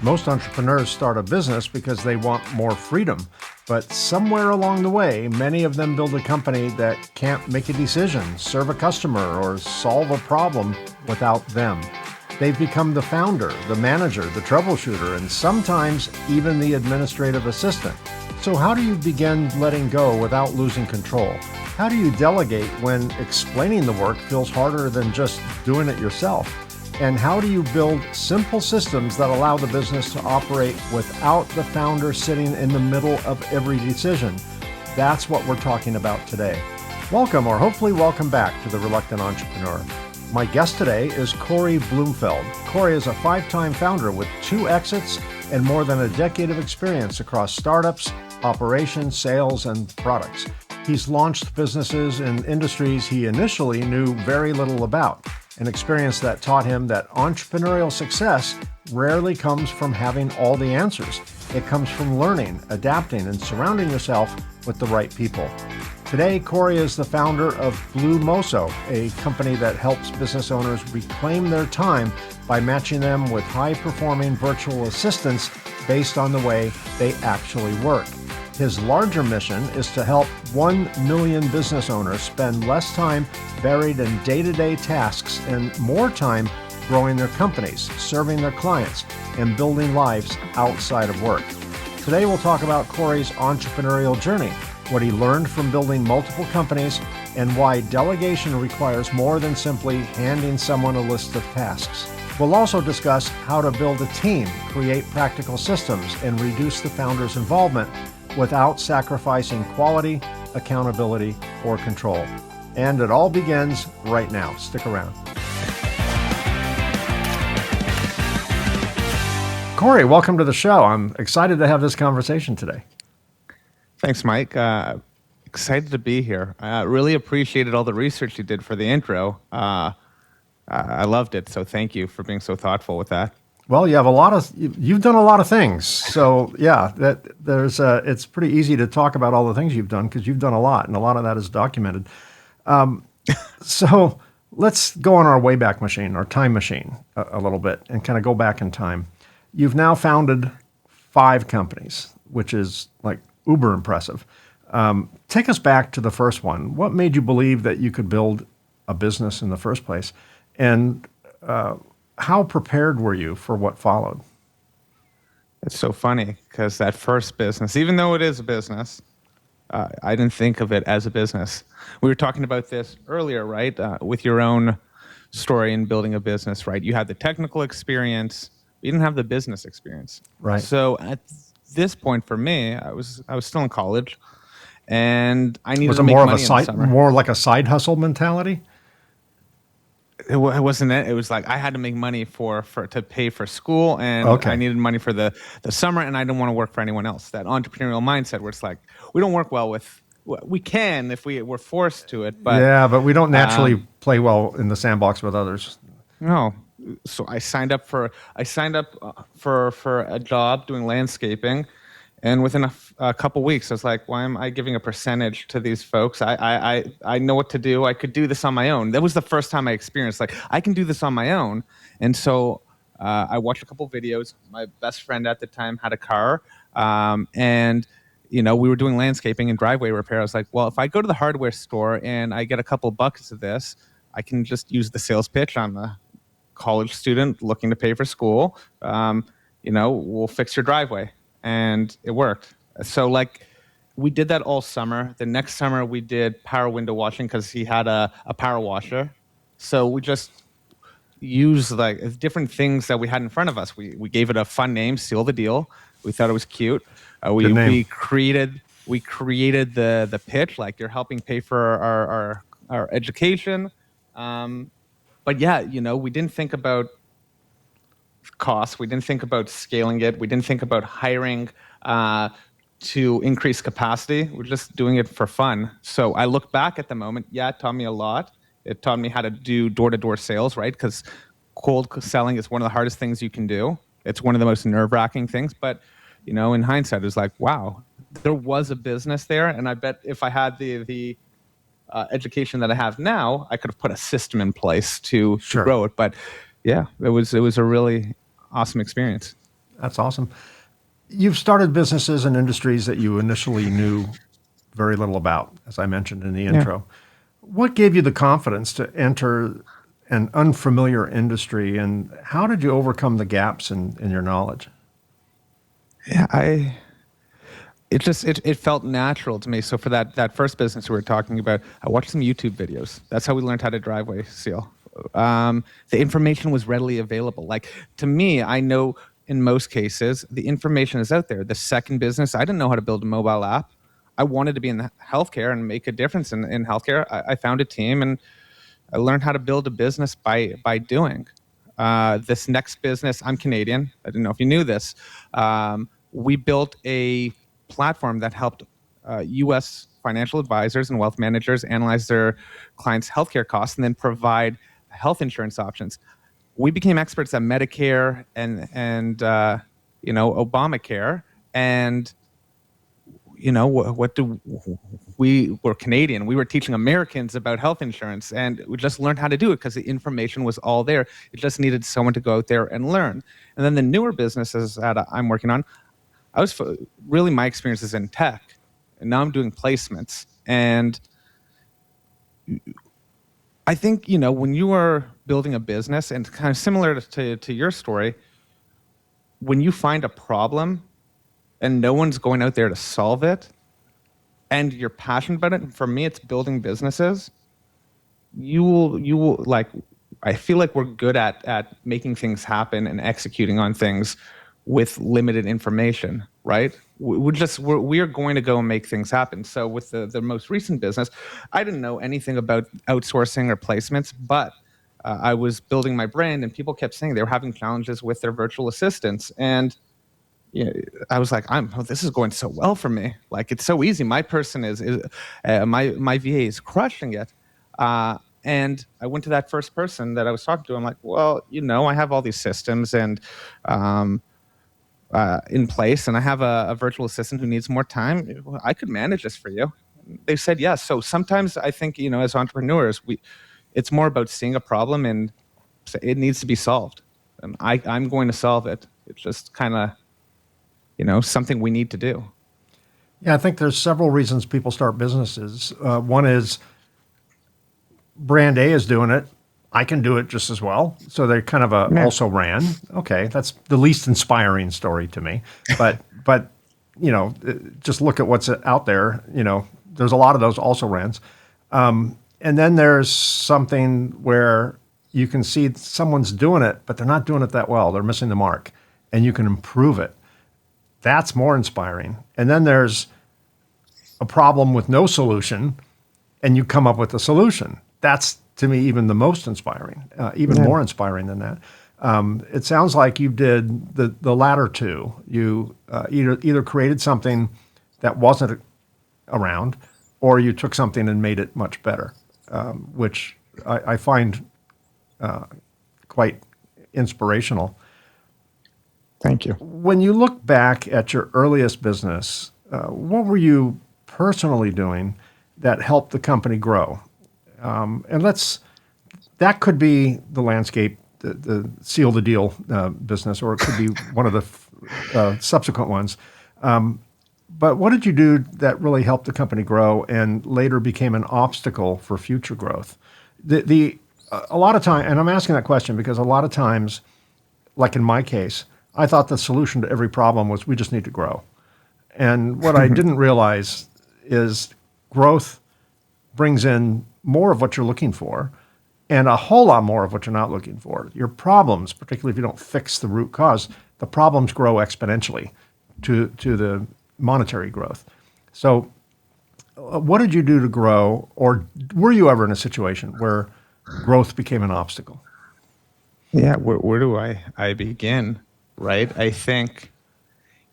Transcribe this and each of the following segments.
Most entrepreneurs start a business because they want more freedom, but somewhere along the way, many of them build a company that can't make a decision, serve a customer, or solve a problem without them. They've become the founder, the manager, the troubleshooter, and sometimes even the administrative assistant. So how do you begin letting go without losing control? How do you delegate when explaining the work feels harder than just doing it yourself? And how do you build simple systems that allow the business to operate without the founder sitting in the middle of every decision? That's what we're talking about today. Welcome, or hopefully welcome back to The Reluctant Entrepreneur. My guest today is Cory Blumenfeld. Cory is a 5-time founder with 2 exits and more than a decade of experience across startups, operations, sales, and products. He's launched businesses in industries he initially knew very little about, an experience that taught him that entrepreneurial success rarely comes from having all the answers. It comes from learning, adapting, and surrounding yourself with the right people. Today, Cory is the founder of Blumoso, a company that helps business owners reclaim their time by matching them with high-performing virtual assistants based on the way they actually work. His larger mission is to help 1 million business owners spend less time buried in day-to-day tasks and more time growing their companies, serving their clients, and building lives outside of work. Today, we'll talk about Cory's entrepreneurial journey, what he learned from building multiple companies, and why delegation requires more than simply handing someone a list of tasks. We'll also discuss how to build a team, create practical systems, and reduce the founder's involvement without sacrificing quality, accountability, or control. And it all begins right now. Stick around. Cory, welcome to the show. I'm excited to have this conversation today. Thanks, Mike. Excited to be here. I really appreciated all the research you did for the intro. I loved it, so thank you for being so thoughtful with that. Well, you've done a lot of things. So yeah, it's pretty easy to talk about all the things you've done because you've done a lot, and a lot of that is documented. So let's go on our Wayback Machine, our time machine, a little bit, and kind of go back in time. You've now founded 5 companies, which is like uber impressive. Take us back to the first one. What made you believe that you could build a business in the first place? And how prepared were you for what followed? It's so funny because that first business, even though it is a business, I didn't think of it as a business. We were talking about this earlier, right? With your own story in building a business, right? You had the technical experience, you didn't have the business experience. Right. So at this point for me, I was still in college, and I needed to make money in the summer. More like a side hustle mentality? It wasn't it. It was like I had to make money to pay for school, and Okay. I needed money for the summer, and I didn't want to work for anyone else. That entrepreneurial mindset where it's like, we don't work well with, we can if we're forced to it, but yeah, but we don't naturally play well in the sandbox with others. no. So I signed up for a job doing landscaping, and within a couple weeks, I was like, why am I giving a percentage to these folks? I know what to do. I could do this on my own. That was the first time I experienced, like, I can do this on my own. And so I watched a couple videos. My best friend at the time had a car, and we were doing landscaping and driveway repair. I was like, well, if I go to the hardware store and I get a couple buckets of this, I can just use the sales pitch. I'm a college student looking to pay for school. We'll fix your driveway. And it worked. So we did that all summer. The next summer we did power window washing because he had a power washer. So we just used like different things that we had in front of us. We gave it a fun name, Seal the Deal. We thought it was cute. We created the pitch, like, you're helping pay for our education. But yeah, we didn't think about costs. We didn't think about scaling it. We didn't think about hiring to increase capacity. We're just doing it for fun. So I look back at the moment. Yeah, it taught me a lot. It taught me how to do door-to-door sales, right? Because cold selling is one of the hardest things you can do. It's one of the most nerve-wracking things. But in hindsight, it's like, wow, there was a business there. And I bet if I had the education that I have now, I could have put a system in place to grow it. But yeah, it was a really awesome experience. That's awesome. You've started businesses in industries that you initially knew very little about, as I mentioned in the Yeah. intro. What gave you the confidence to enter an unfamiliar industry, and how did you overcome the gaps in your knowledge? Yeah, it felt natural to me. So for that first business we were talking about, I watched some YouTube videos. That's how we learned how to driveway seal. The information was readily available. Like, to me, I know in most cases the information is out there. The second business, I didn't know how to build a mobile app. I wanted to be in the healthcare and make a difference in healthcare. I found a team and I learned how to build a business by doing. This next business, I'm Canadian. I didn't know if you knew this. We built a platform that helped U.S. financial advisors and wealth managers analyze their clients' healthcare costs and then provide health insurance options. We became experts at Medicare and Obamacare, and what do we were Canadian. We were teaching Americans about health insurance, and we just learned how to do it because the information was all there. It just needed someone to go out there and learn. And then the newer businesses that I'm working on, really, my experience is in tech, and now I'm doing placements. And I think, when you are building a business, and kind of similar to your story, when you find a problem and no one's going out there to solve it, and you're passionate about it, and for me, it's building businesses, you will like, I feel like we're good at making things happen and executing on things with limited information, right? We are going to go and make things happen. So with the most recent business, I didn't know anything about outsourcing or placements, but I was building my brand, and people kept saying they were having challenges with their virtual assistants. And I was like, this is going so well for me. Like, it's so easy. My person my VA is crushing it. And I went to that first person that I was talking to. I'm like, well, I have all these systems and um, in place, and I have a virtual assistant who needs more time. I could manage this for you. They said yes. So sometimes I think, as entrepreneurs, it's more about seeing a problem and it needs to be solved. And I'm going to solve it. It's just kind of something we need to do. Yeah, I think there's several reasons people start businesses. One is brand A is doing it. I can do it just as well. So they're kind of a Yeah. also ran. Okay, that's the least inspiring story to me. But just look at what's out there. There's a lot of those also rans. And then there's something where you can see someone's doing it, but they're not doing it that well. They're missing the mark, and you can improve it. That's more inspiring. And then there's a problem with no solution, and you come up with a solution. That's, to me, even the most inspiring, even more inspiring than that. It sounds like you did the latter two. You either created something that wasn't around, or you took something and made it much better, which I find quite inspirational. Thank you. When you look back at your earliest business, what were you personally doing that helped the company grow? And that could be the landscape, the seal the deal business, or it could be one of the subsequent ones. But what did you do that really helped the company grow and later became an obstacle for future growth? A lot of time, and I'm asking that question because a lot of times, like in my case, I thought the solution to every problem was we just need to grow. And what I didn't realize is growth brings in more of what you're looking for and a whole lot more of what you're not looking for. Your problems, particularly if you don't fix the root cause, the problems grow exponentially to the monetary growth. So what did you do to grow, or were you ever in a situation where growth became an obstacle? Yeah, where do I begin? Right? I think,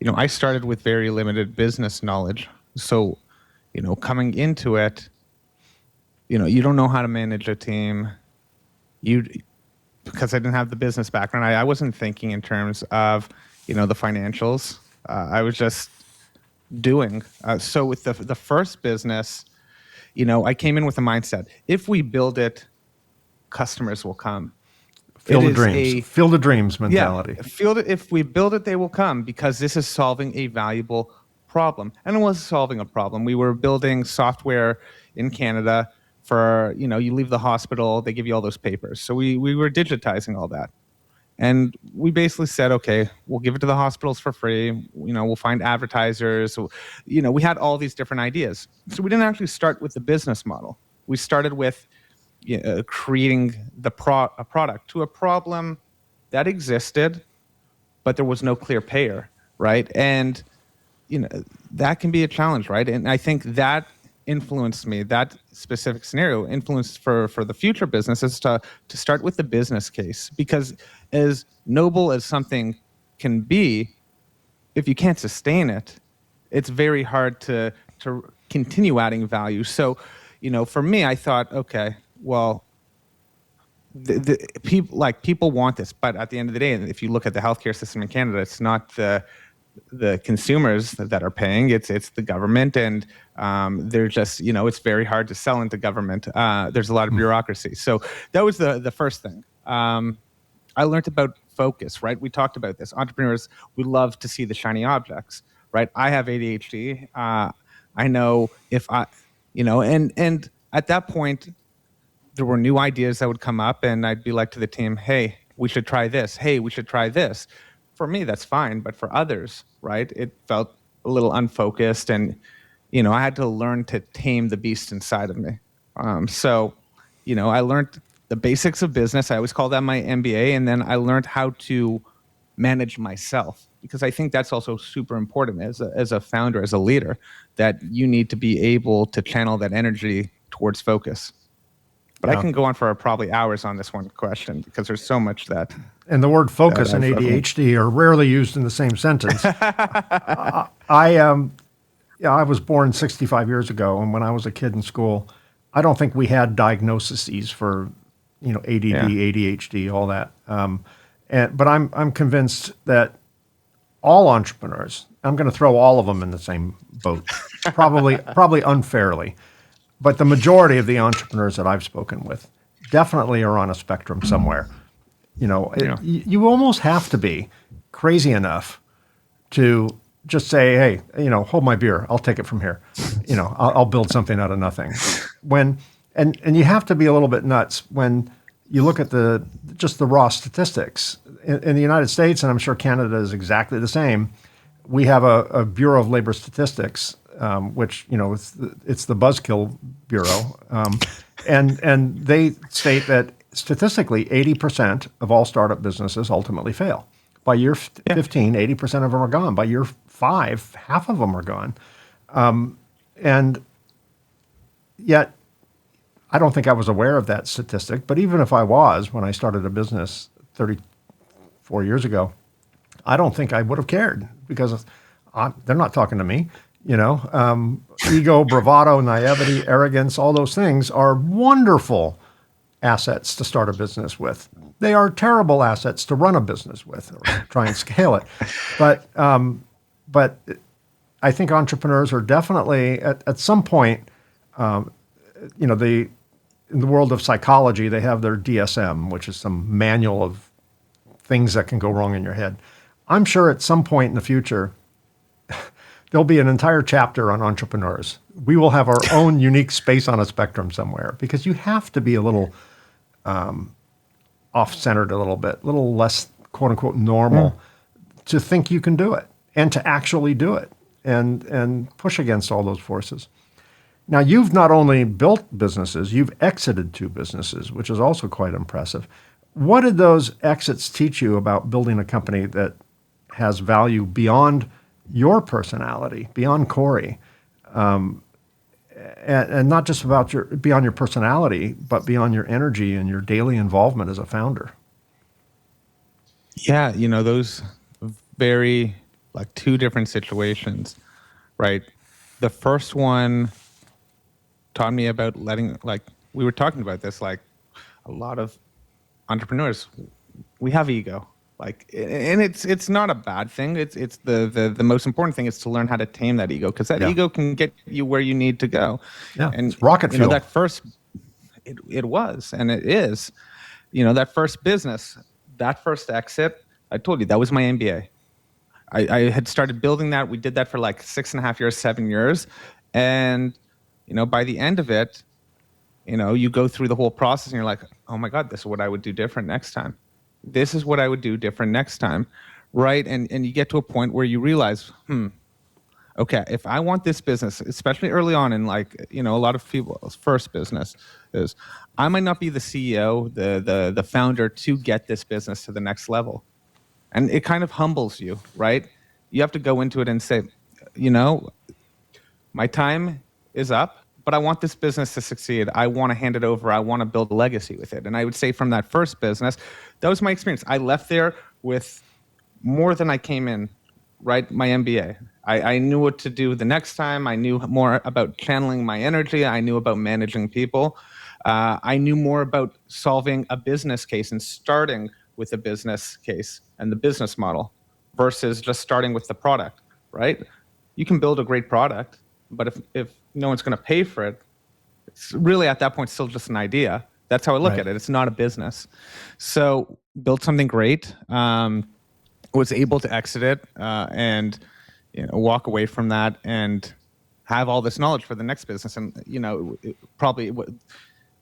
I started with very limited business knowledge. So, coming into it, you don't know how to manage a team. You Because I didn't have the business background, I wasn't thinking in terms of, the financials. I was just doing. So with the first business, I came in with a mindset: if we build it, customers will come. Field of dreams mentality. Yeah, if we build it, they will come, because this is solving a valuable problem. And it was solving a problem. We were building software in Canada for, you leave the hospital, they give you all those papers. So we were digitizing all that. And we basically said, okay, we'll give it to the hospitals for free. We'll find advertisers. We had all these different ideas. So we didn't actually start with the business model. We started with creating a product to a problem that existed, but there was no clear payer, right? And that can be a challenge, right? And I think that influenced me. That specific scenario influenced for the future businesses to start with the business case, because as noble as something can be, if you can't sustain it, it's very hard to continue adding value. So, for me, I thought, okay, well, the people want this, but at the end of the day, if you look at the healthcare system in Canada, it's not the consumers that are paying, it's the government, and they're just, it's very hard to sell into government. There's a lot of bureaucracy. So that was the first thing. I learned about focus, right? We talked about this. Entrepreneurs, we love to see the shiny objects, right? I have ADHD. I know if and at that point, there were new ideas that would come up, and I'd be like to the team, hey, we should try this. Hey, we should try this. For me, that's fine. But for others, right, it felt a little unfocused, and, I had to learn to tame the beast inside of me. So, I learned the basics of business. I always call that my MBA. And then I learned how to manage myself, because I think that's also super important as a founder, as a leader, that you need to be able to channel that energy towards focus. But I can go on for probably hours on this one question, because there's so much that. And the word focus and ADHD are rarely used in the same sentence. I was born 65 years ago, and when I was a kid in school, I don't think we had diagnoses for, ADD, ADHD, all that. But I'm convinced that all entrepreneurs, I'm going to throw all of them in the same boat, probably unfairly. But the majority of the entrepreneurs that I've spoken with definitely are on a spectrum somewhere. You almost have to be crazy enough to just say, hey, hold my beer. I'll take it from here. I'll build something out of nothing. And you have to be a little bit nuts when you look at just the raw statistics. In the United States, and I'm sure Canada is exactly the same, we have a Bureau of Labor Statistics, which, it's the buzzkill bureau. And they state that statistically 80% of all startup businesses ultimately fail. By year 15, 80% of them are gone. By year 5, half of them are gone. And yet, I don't think I was aware of that statistic. But even if I was, when I started a business 34 years ago, I don't think I would have cared, because they're not talking to me. Ego, bravado, naivety, arrogance, all those things are wonderful assets to start a business with. They are terrible assets to run a business with or try and scale it. But I think entrepreneurs are definitely at some point, in the world of psychology, they have their DSM, which is some manual of things that can go wrong in your head. I'm sure at some point in the future, there'll be an entire chapter on entrepreneurs. We will have our own unique space on a spectrum somewhere, because you have to be a little off-centered, a little less, quote unquote, normal to think you can do it and to actually do it and push against all those forces. Now, you've not only built businesses, you've exited 2 businesses, which is also quite impressive. What did those exits teach you about building a company that has value beyond your personality, beyond Cory, and not just beyond your personality, but beyond your energy and your daily involvement as a founder? Yeah, those very 2 different situations, right? The first one taught me about we were talking about this, a lot of entrepreneurs, we have ego. And it's not a bad thing. It's the most important thing is to learn how to tame that ego, because that ego can get you where you need to go. Yeah, and it's rocket fuel. That first, it was, and it is. that first business, that first exit, I told you that was my MBA. I had started building that. We did that for like 6.5 years, 7 years. And, by the end of it, you go through the whole process and you're like, oh my God, this is what I would do different next time. This is what I would do different next time. Right. And you get to a point where you realize, okay, if I want this business, especially early on in a lot of people's first business is, I might not be the CEO, the founder to get this business to the next level. And it kind of humbles you, right? You have to go into it and say, my time is up, but I want this business to succeed. I want to hand it over. I want to build a legacy with it. And I would say from that first business, that was my experience. I left there with more than I came in, right? My MBA. I knew what to do the next time. I knew more about channeling my energy. I knew about managing people. I knew more about solving a business case and starting with a business case and the business model versus just starting with the product, right? You can build a great product, but if no one's going to pay for it, it's really at that point still just an idea. That's how I look at it. It's not a business. So built something great. Was able to exit it and walk away from that and have all this knowledge for the next business. And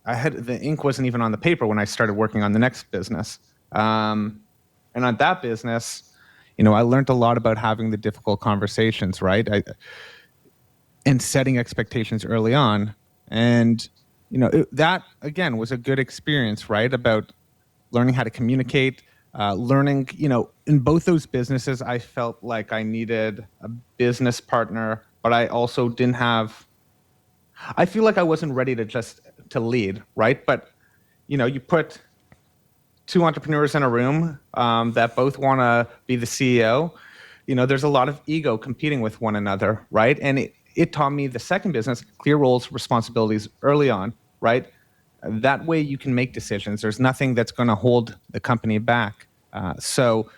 I had the ink wasn't even on the paper when I started working on the next business. And on that business, I learned a lot about having the difficult conversations, right? And setting expectations early on. And, that, again, was a good experience, right? About learning how to communicate, learning, in both those businesses, I felt like I needed a business partner, but I also didn't have, I feel like I wasn't ready to lead, right? But, you put two entrepreneurs in a room that both want to be the CEO, there's a lot of ego competing with one another, right? And it taught me the second business, clear roles, responsibilities early on, right? That way you can make decisions. There's nothing that's going to hold the company back. So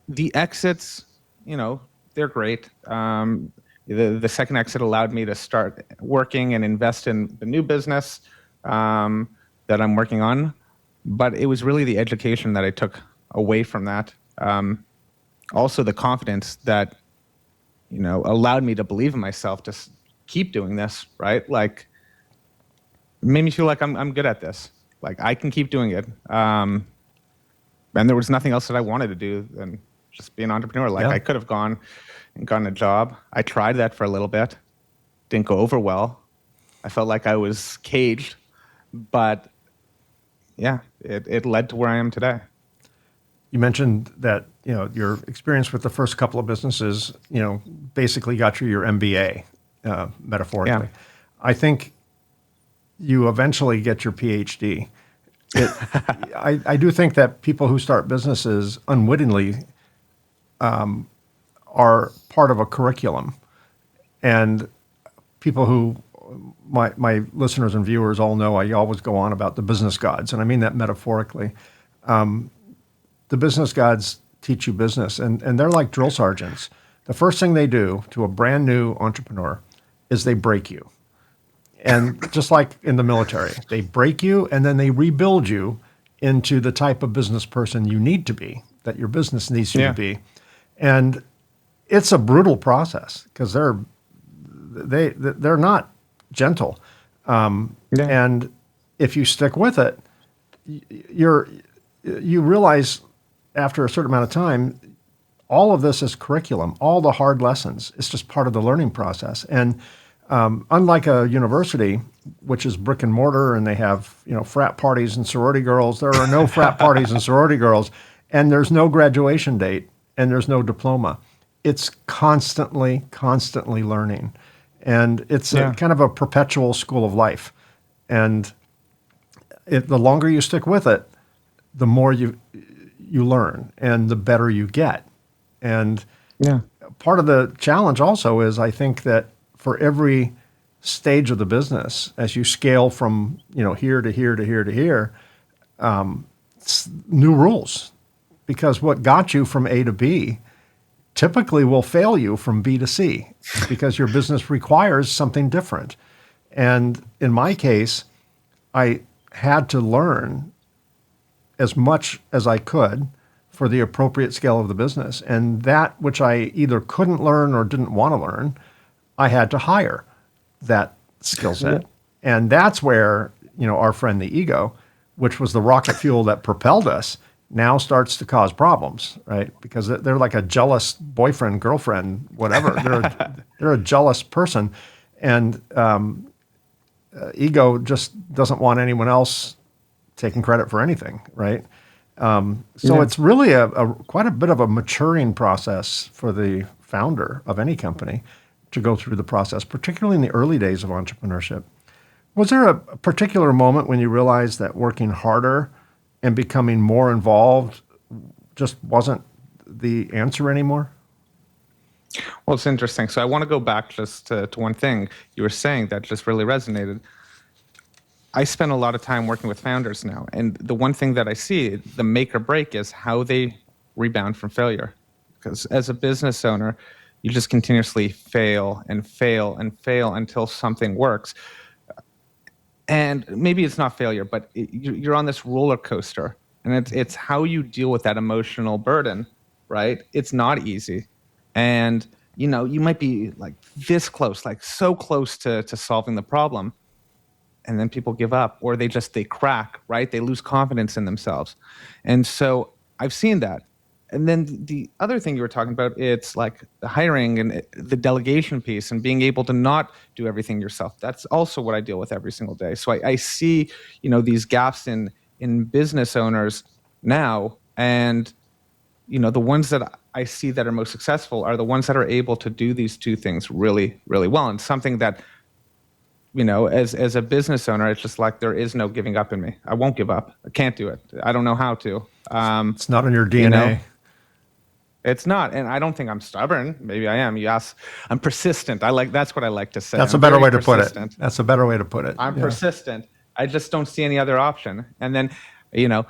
the exits, they're great. The second exit allowed me to start working and invest in the new business that I'm working on. But it was really the education that I took away from that. Also the confidence that, allowed me to believe in myself to keep doing this, right? Like, made me feel like I'm good at this. Like, I can keep doing it. And there was nothing else that I wanted to do than just be an entrepreneur. Like, I could have gone and gotten a job. I tried that for a little bit. Didn't go over well. I felt like I was caged. But, yeah, it led to where I am today. You mentioned that, your experience with the first couple of businesses, basically got you your MBA, metaphorically. Yeah. I think you eventually get your PhD. I do think that people who start businesses unwittingly are part of a curriculum. And people who, my listeners and viewers all know, I always go on about the business gods, and I mean that metaphorically. The business gods teach you business, and they're like drill sergeants. The first thing they do to a brand new entrepreneur is they break you. And just like in the military, they break you and then they rebuild you into the type of business person you need to be, that your business needs you to be. And it's a brutal process because they're not gentle. And if you stick with it, you realize after a certain amount of time, all of this is curriculum, all the hard lessons. It's just part of the learning process. And unlike a university, which is brick and mortar, and they have frat parties and sorority girls, there are no frat parties and sorority girls, and there's no graduation date, and there's no diploma. It's constantly learning, and it's kind of a perpetual school of life. And the longer you stick with it, the more you learn, and the better you get. And part of the challenge also is, I think that for every stage of the business, as you scale from here to here to here to here, new rules, because what got you from A to B typically will fail you from B to C, because your business requires something different. And in my case, I had to learn as much as I could for the appropriate scale of the business. And that which I either couldn't learn or didn't want to learn, I had to hire that skill set. And that's where, our friend the ego, which was the rocket fuel that propelled us, now starts to cause problems, right? Because they're like a jealous boyfriend, girlfriend, whatever. They're a jealous person. And ego just doesn't want anyone else taking credit for anything, right? So it's really a quite a bit of a maturing process for the founder of any company to go through the process, particularly in the early days of entrepreneurship. Was there a particular moment when you realized that working harder and becoming more involved just wasn't the answer anymore? Well, it's interesting. So I want to go back just to one thing you were saying that just really resonated. I spend a lot of time working with founders now, and the one thing that I see, the make or break, is how they rebound from failure. Because as a business owner, you just continuously fail and fail and fail until something works. And maybe it's not failure, but you're on this roller coaster, and it's how you deal with that emotional burden, right? It's not easy, and you might be like this close, like so close to solving the problem, and then people give up, or they crack, right? They lose confidence in themselves. And so I've seen that. And then the other thing you were talking about, it's like the hiring and the delegation piece and being able to not do everything yourself. That's also what I deal with every single day. So I see, these gaps in business owners now, and the ones that I see that are most successful are the ones that are able to do these two things really, really well. And something that as a business owner, it's just like there is no giving up in me. I won't give up. I can't do it. I don't know how to. It's not in your DNA. It's not, and I don't think I'm stubborn. Maybe I am. Yes, I'm persistent. That's what I like to say. That's I'm a better way to persistent. put it. That's a better way to put it. I'm persistent. I just don't see any other option. And then, the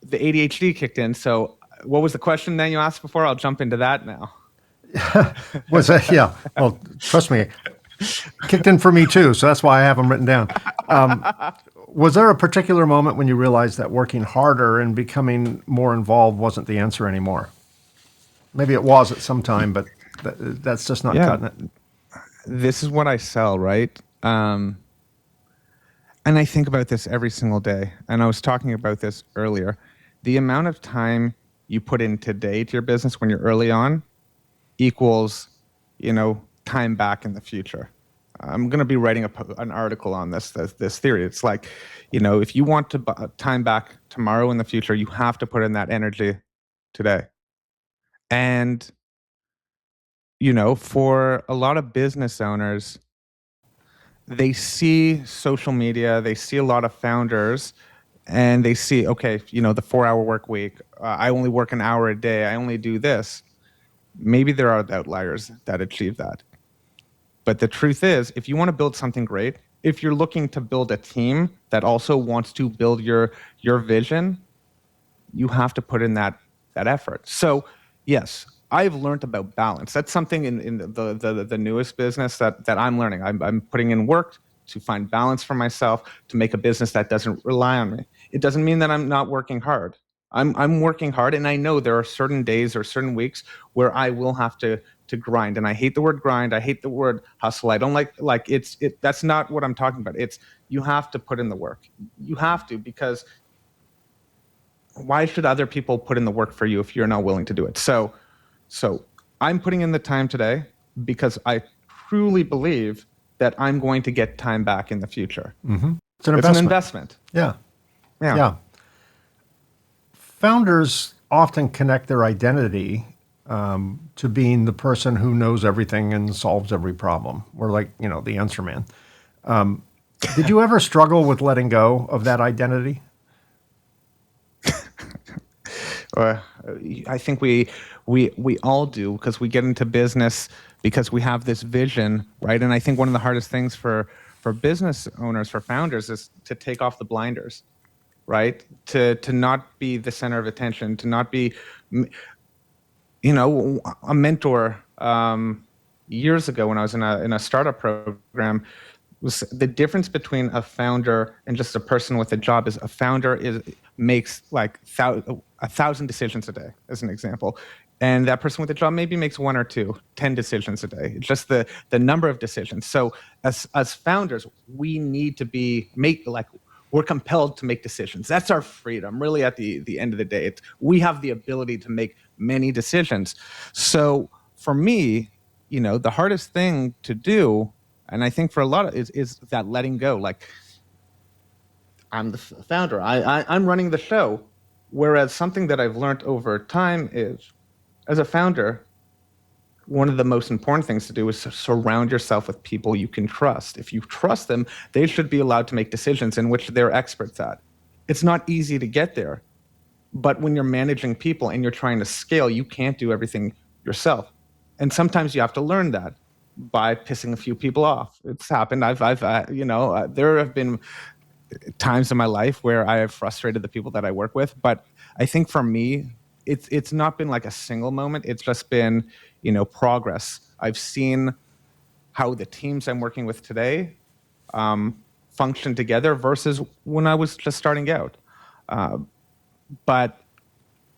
ADHD kicked in. So, what was the question then you asked before? I'll jump into that now. Was that? Yeah. Well, trust me, kicked in for me too. So that's why I have them written down. Was there a particular moment when you realized that working harder and becoming more involved wasn't the answer anymore? Maybe it was at some time, but that's just not cutting it. This is what I sell, right? And I think about this every single day. And I was talking about this earlier. The amount of time you put in today to your business when you're early on equals, time back in the future. I'm going to be writing an article on this theory. It's like, if you want to time back tomorrow in the future, you have to put in that energy today. And, for a lot of business owners, they see social media, they see a lot of founders, and they see, okay, the 4-hour work week, I only work an hour a day, I only do this. Maybe there are outliers that achieve that. But the truth is, if you want to build something great, if you're looking to build a team that also wants to build your vision, you have to put in that effort. So, yes, I've learned about balance. That's something in the newest business that I'm learning. I'm putting in work to find balance for myself, to make a business that doesn't rely on me. It doesn't mean that I'm not working hard. I'm working hard, and I know there are certain days or certain weeks where I will have to grind. And I hate the word grind. I hate the word hustle. I don't like it. That's not what I'm talking about. It's you have to put in the work. You have to, because why should other people put in the work for you if you're not willing to do it? So I'm putting in the time today because I truly believe that I'm going to get time back in the future. Mm-hmm. It's an investment. Yeah. Founders often connect their identity to being the person who knows everything and solves every problem. We're like, the answer man. Did you ever struggle with letting go of that identity? I think we all do, because we get into business because we have this vision, right? And I think one of the hardest things for business owners, for founders, is to take off the blinders, right? To not be the center of attention, to not be, a mentor. Years ago, when I was in a startup program, was the difference between a founder and just a person with a job is a founder makes like 1,000 decisions a day, as an example. And that person with a job maybe makes 1 or 2, 10 decisions a day. It's just the number of decisions. So as founders, we need to we're compelled to make decisions. That's our freedom. Really, at the end of the day, we have the ability to make many decisions. So for me, the hardest thing to do, and I think for a lot of is that letting go. Like, I'm the founder. I'm running the show. Whereas something that I've learned over time is, as a founder, one of the most important things to do is to surround yourself with people you can trust. If you trust them, they should be allowed to make decisions in which they're experts at. It's not easy to get there, but when you're managing people and you're trying to scale, you can't do everything yourself. And sometimes you have to learn that by pissing a few people off. It's happened. There have been times in my life where I have frustrated the people that I work with, but I think for me, it's not been like a single moment. It's just been, progress. I've seen how the teams I'm working with today function together versus when I was just starting out. But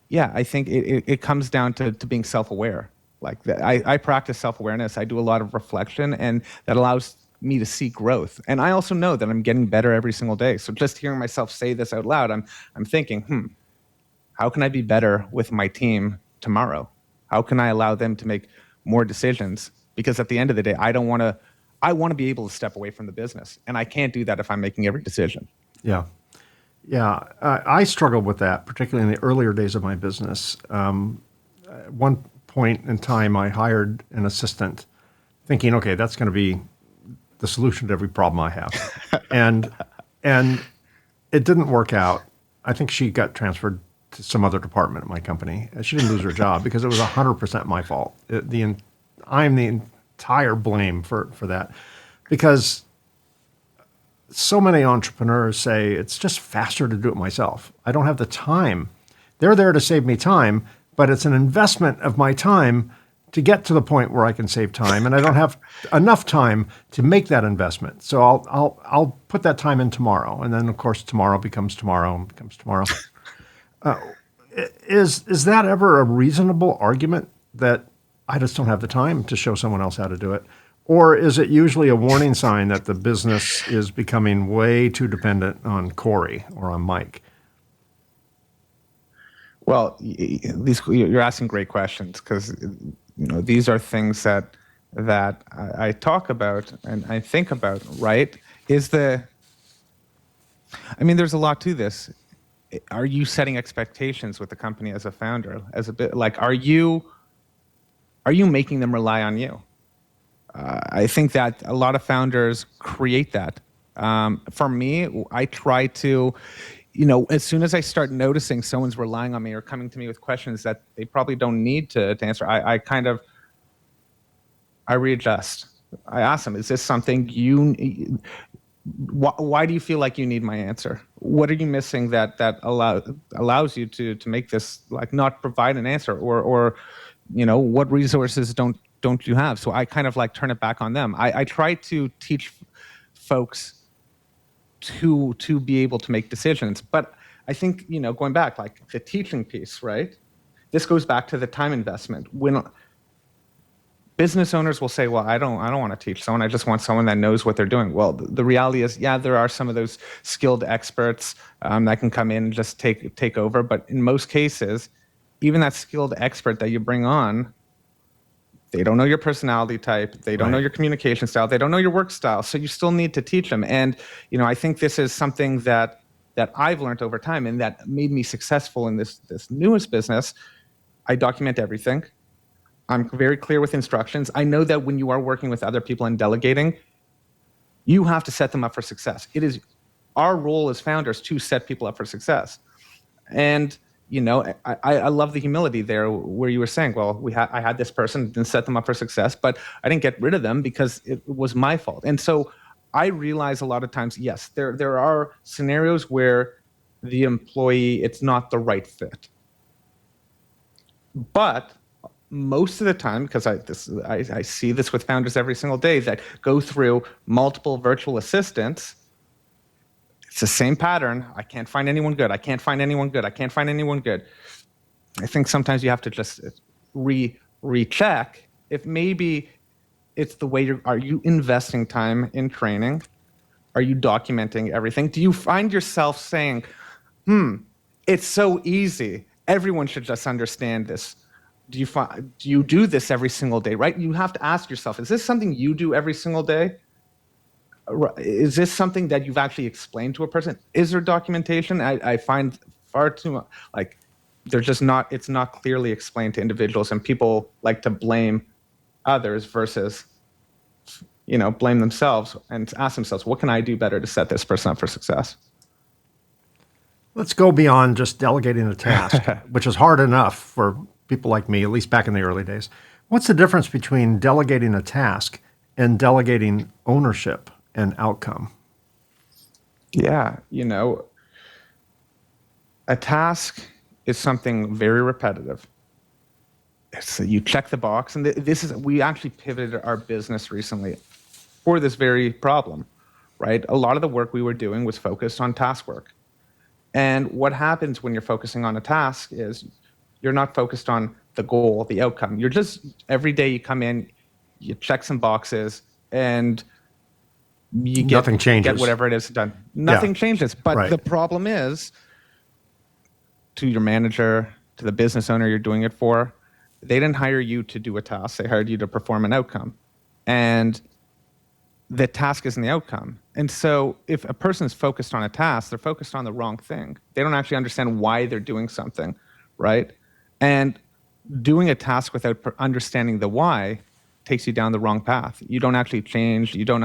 yeah, I think it comes down to being self-aware. Like I practice self-awareness. I do a lot of reflection, and that allows me to see growth. And I also know that I'm getting better every single day. So just hearing myself say this out loud, I'm thinking, how can I be better with my team tomorrow? How can I allow them to make more decisions? Because at the end of the day, I want to be able to step away from the business, and I can't do that if I'm making every decision. Yeah. Yeah, I struggled with that, particularly in the earlier days of my business. At one point in time, I hired an assistant thinking, okay, that's going to be the solution to every problem I have. and it didn't work out. I think she got transferred to some other department at my company. She didn't lose her job because it was 100% my fault. I'm the entire blame for that, because so many entrepreneurs say it's just faster to do it myself. I don't have the time. They're there to save me time, but it's an investment of my time to get to the point where I can save time, and I don't have enough time to make that investment. So I'll put that time in tomorrow, and then of course tomorrow becomes tomorrow and becomes tomorrow. Is that ever a reasonable argument that I just don't have the time to show someone else how to do it? Or is it usually a warning sign that the business is becoming way too dependent on Cory or on Mike? Well, you're asking great questions, because these are things that I talk about and I think about. Right? There's a lot to this. Are you setting expectations with the company as a founder? Are you making them rely on you? I think that a lot of founders create that. For me, I try to, as soon as I start noticing someone's relying on me or coming to me with questions that they probably don't need to answer, I readjust. I ask them, is this something why do you feel like you need my answer? What are you missing that allows you to make this, like, not provide an answer, or what resources don't you have? So I kind of like turn it back on them. I try to teach folks to be able to make decisions. But I think, going back, like the teaching piece, right? This goes back to the time investment. When business owners will say, well, I don't want to teach someone. I just want someone that knows what they're doing. Well, the reality is, yeah, there are some of those skilled experts that can come in and just take over. But in most cases, even that skilled expert that you bring on, they don't know your personality type. They don't know your communication style. They don't know your work style. So you still need to teach them. And, I think this is something that I've learned over time, and that made me successful in this newest business. I document everything. I'm very clear with instructions. I know that when you are working with other people and delegating, you have to set them up for success. It is our role as founders to set people up for success. And I love the humility there, where you were saying, well, I had this person and set them up for success, but I didn't get rid of them because it was my fault. And so I realize a lot of times, yes, there are scenarios where the employee, it's not the right fit. But most of the time, because I see this with founders every single day that go through multiple virtual assistants, It's the same pattern. I can't find anyone good. I can't find anyone good. I can't find anyone good. I think sometimes you have to just recheck if maybe it's the way are you investing time in training? Are you documenting everything? Do you find yourself saying, it's so easy. Everyone should just understand this. Do you do this every single day, right? You have to ask yourself, is this something you do every single day? Is this something that you've actually explained to a person? Is there documentation? I find far too much, like, they're just not, it's not clearly explained to individuals, and people like to blame others versus, blame themselves and ask themselves, what can I do better to set this person up for success? Let's go beyond just delegating a task, which is hard enough for people like me, at least back in the early days. What's the difference between delegating a task and delegating ownership and outcome? Yeah, a task is something very repetitive. So you check the box, and we actually pivoted our business recently for this very problem, right? A lot of the work we were doing was focused on task work. And what happens when you're focusing on a task is you're not focused on the goal, the outcome. You're just, every day you come in, you check some boxes, and you get whatever it is done. Nothing changes. But the problem is, to your manager, to the business owner you're doing it for, they didn't hire you to do a task. They hired you to perform an outcome. And the task isn't the outcome. And so if a person is focused on a task, they're focused on the wrong thing. They don't actually understand why they're doing something, right? And doing a task without understanding the why takes you down the wrong path. You don't actually change. You don't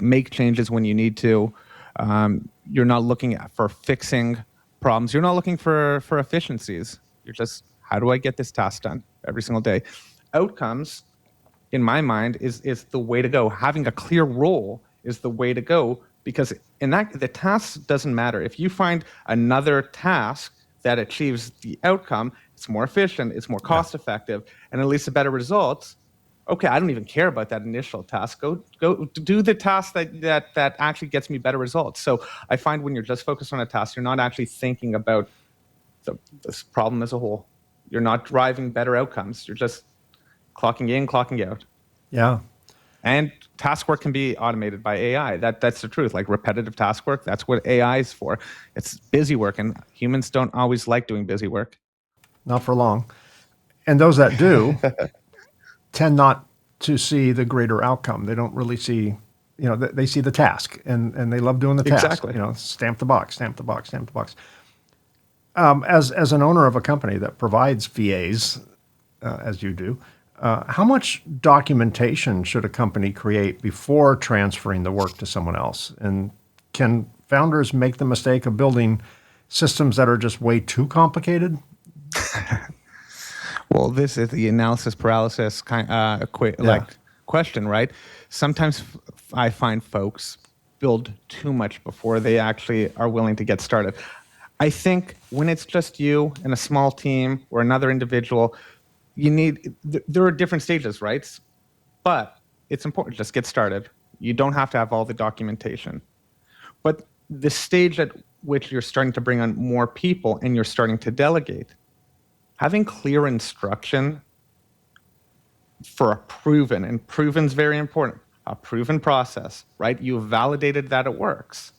make changes when you need to. You're not looking for fixing problems. You're not looking for efficiencies. You're just, how do I get this task done every single day? Outcomes, in my mind, is the way to go. Having a clear role is the way to go, because the task doesn't matter. If you find another task that achieves the outcome, it's more efficient, it's more cost effective, and at least a better results. Okay, I don't even care about that initial task. Go do the task that actually gets me better results. So I find when you're just focused on a task, you're not actually thinking about this problem as a whole. You're not driving better outcomes. You're just clocking in, clocking out. Yeah. And task work can be automated by AI. That's the truth. Like repetitive task work, that's what AI is for. It's busy work, and humans don't always like doing busy work. Not for long. And those that do tend not to see the greater outcome. They don't really see, they see the task, and they love doing the task. Exactly. Stamp the box, stamp the box, stamp the box. As an owner of a company that provides VAs, as you do, how much documentation should a company create before transferring the work to someone else? And can founders make the mistake of building systems that are just way too complicated? Well, this is the analysis paralysis question, right? Sometimes I find folks build too much before they actually are willing to get started. I think when it's just you and a small team or another individual, there are different stages, right? But it's important, just get started. You don't have to have all the documentation. But the stage at which you're starting to bring on more people and you're starting to delegate, having clear instruction for a proven's very important, a proven process, right? You've validated that it works,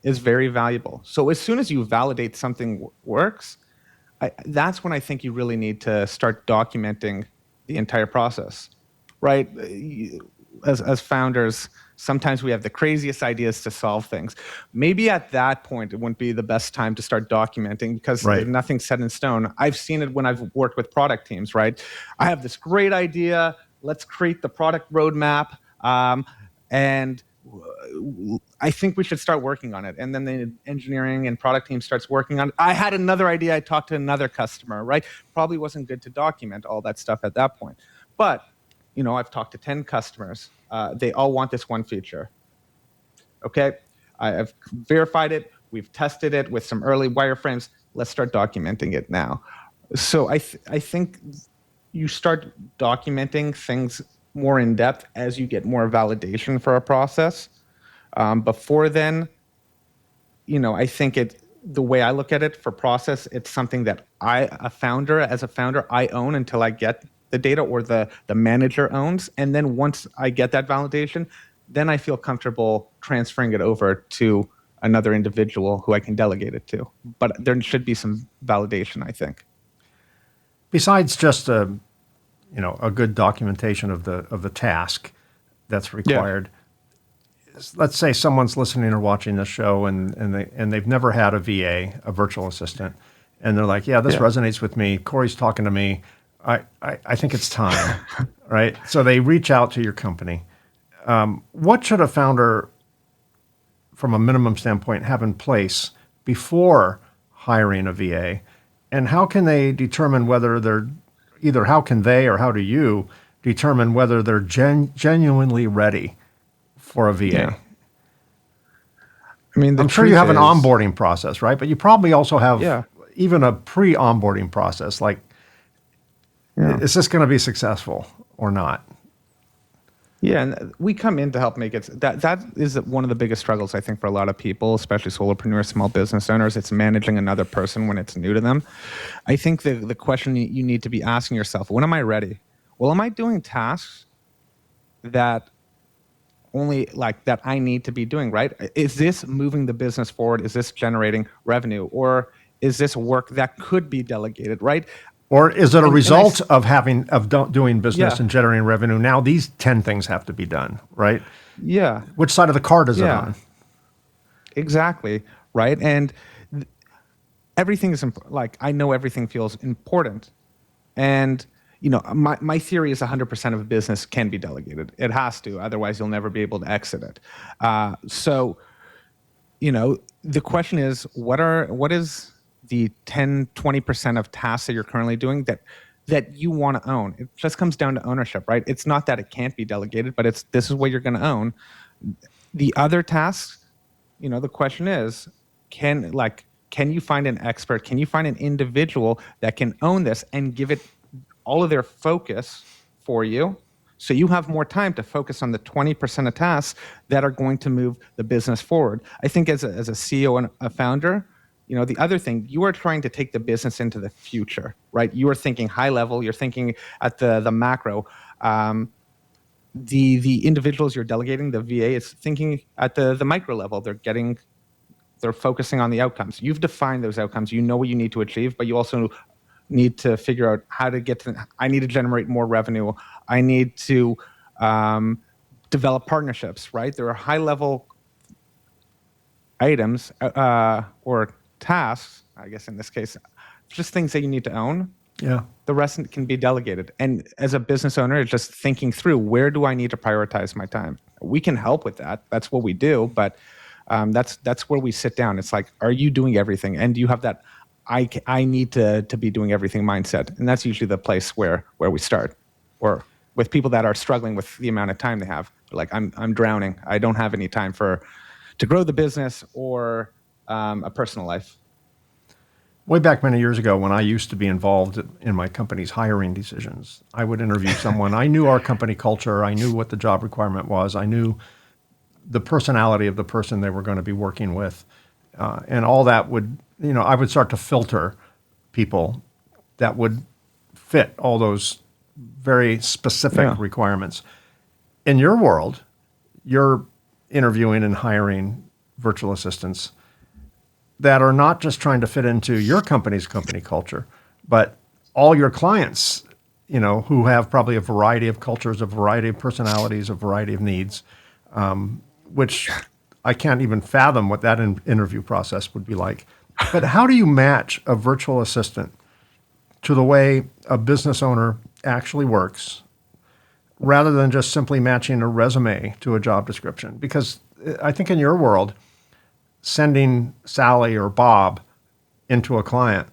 is very valuable. So as soon as you validate something works, that's when I think you really need to start documenting the entire process, right? As founders, sometimes we have the craziest ideas to solve things. Maybe at that point, it wouldn't be the best time to start documenting, because nothing's set in stone. I've seen it when I've worked with product teams, right? I have this great idea. Let's create the product roadmap. And I think we should start working on it. And then the engineering and product team starts working on it. I had another idea. I talked to another customer, right? Probably wasn't good to document all that stuff at that point. But, I've talked to 10 customers. They all want this one feature. Okay, I've verified it. We've tested it with some early wireframes. Let's start documenting it now. So I think you start documenting things more in depth as you get more validation for a process. Before then, I think the way I look at it for process, it's something that as a founder, I own until I get the data, or the manager owns. And then once I get that validation, then I feel comfortable transferring it over to another individual who I can delegate it to. But there should be some validation, I think. Besides just a good documentation of the task that's required. Let's say someone's listening or watching this show and they've never had a VA, a virtual assistant, and they're like, yeah, this resonates with me. Cory's talking to me. I think it's time, right? So they reach out to your company. What should a founder, from a minimum standpoint, have in place before hiring a VA? And how can they determine whether how can they or how do you determine whether they're genuinely ready for a VA? Yeah. I mean, I'm sure you have an onboarding process, right? But you probably also have even a pre-onboarding process. Like, is this going to be successful or not? Yeah, and we come in to help make it. That is one of the biggest struggles, I think, for a lot of people, especially solopreneurs, small business owners. It's managing another person when it's new to them. I think the question you need to be asking yourself: when am I ready? Well, am I doing tasks that that I need to be doing, right? Is this moving the business forward? Is this generating revenue? Or is this work that could be delegated, right? Or is it a result of doing business and generating revenue? Now these 10 things have to be done, right? Yeah. Which side of the card is it on? Exactly, right? And everything is I know everything feels important. And my theory is 100% of a business can be delegated. It has to, otherwise you'll never be able to exit it. So the question is, what is the 10, 20% of tasks that you're currently doing that you want to own? It just comes down to ownership, right? It's not that it can't be delegated, but this is what you're going to own. The other tasks, the question is, can you find an expert? Can you find an individual that can own this and give it all of their focus for you, so you have more time to focus on the 20% of tasks that are going to move the business forward? I think as a CEO and a founder, the other thing, you are trying to take the business into the future, right? You are thinking high level. You're thinking at the macro. The individuals you're delegating, the VA, is thinking at the micro level. They're focusing on the outcomes. You've defined those outcomes. You know what you need to achieve, but you also need to figure out how to get to I need to generate more revenue. I need to develop partnerships, right? There are high level items or tasks, I guess in this case, just things that you need to own. Yeah. The rest can be delegated. And as a business owner, it's just thinking through, where do I need to prioritize my time? We can help with that. That's what we do. But that's where we sit down. It's like, are you doing everything? And do you have that I need to be doing everything mindset? And that's usually the place where we start. Or with people that are struggling with the amount of time they have. Like, I'm drowning. I don't have any time to grow the business or a personal life. Way back many years ago, when I used to be involved in my company's hiring decisions, I would interview someone. I knew our company culture. I knew what the job requirement was. I knew the personality of the person they were going to be working with. And all that would, I would start to filter people that would fit all those very specific requirements. In your world, you're interviewing and hiring virtual assistants that are not just trying to fit into your company's company culture, but all your clients, who have probably a variety of cultures, a variety of personalities, a variety of needs, which I can't even fathom what that interview process would be like. But how do you match a virtual assistant to the way a business owner actually works, rather than just simply matching a resume to a job description? Because I think in your world, sending Sally or Bob into a client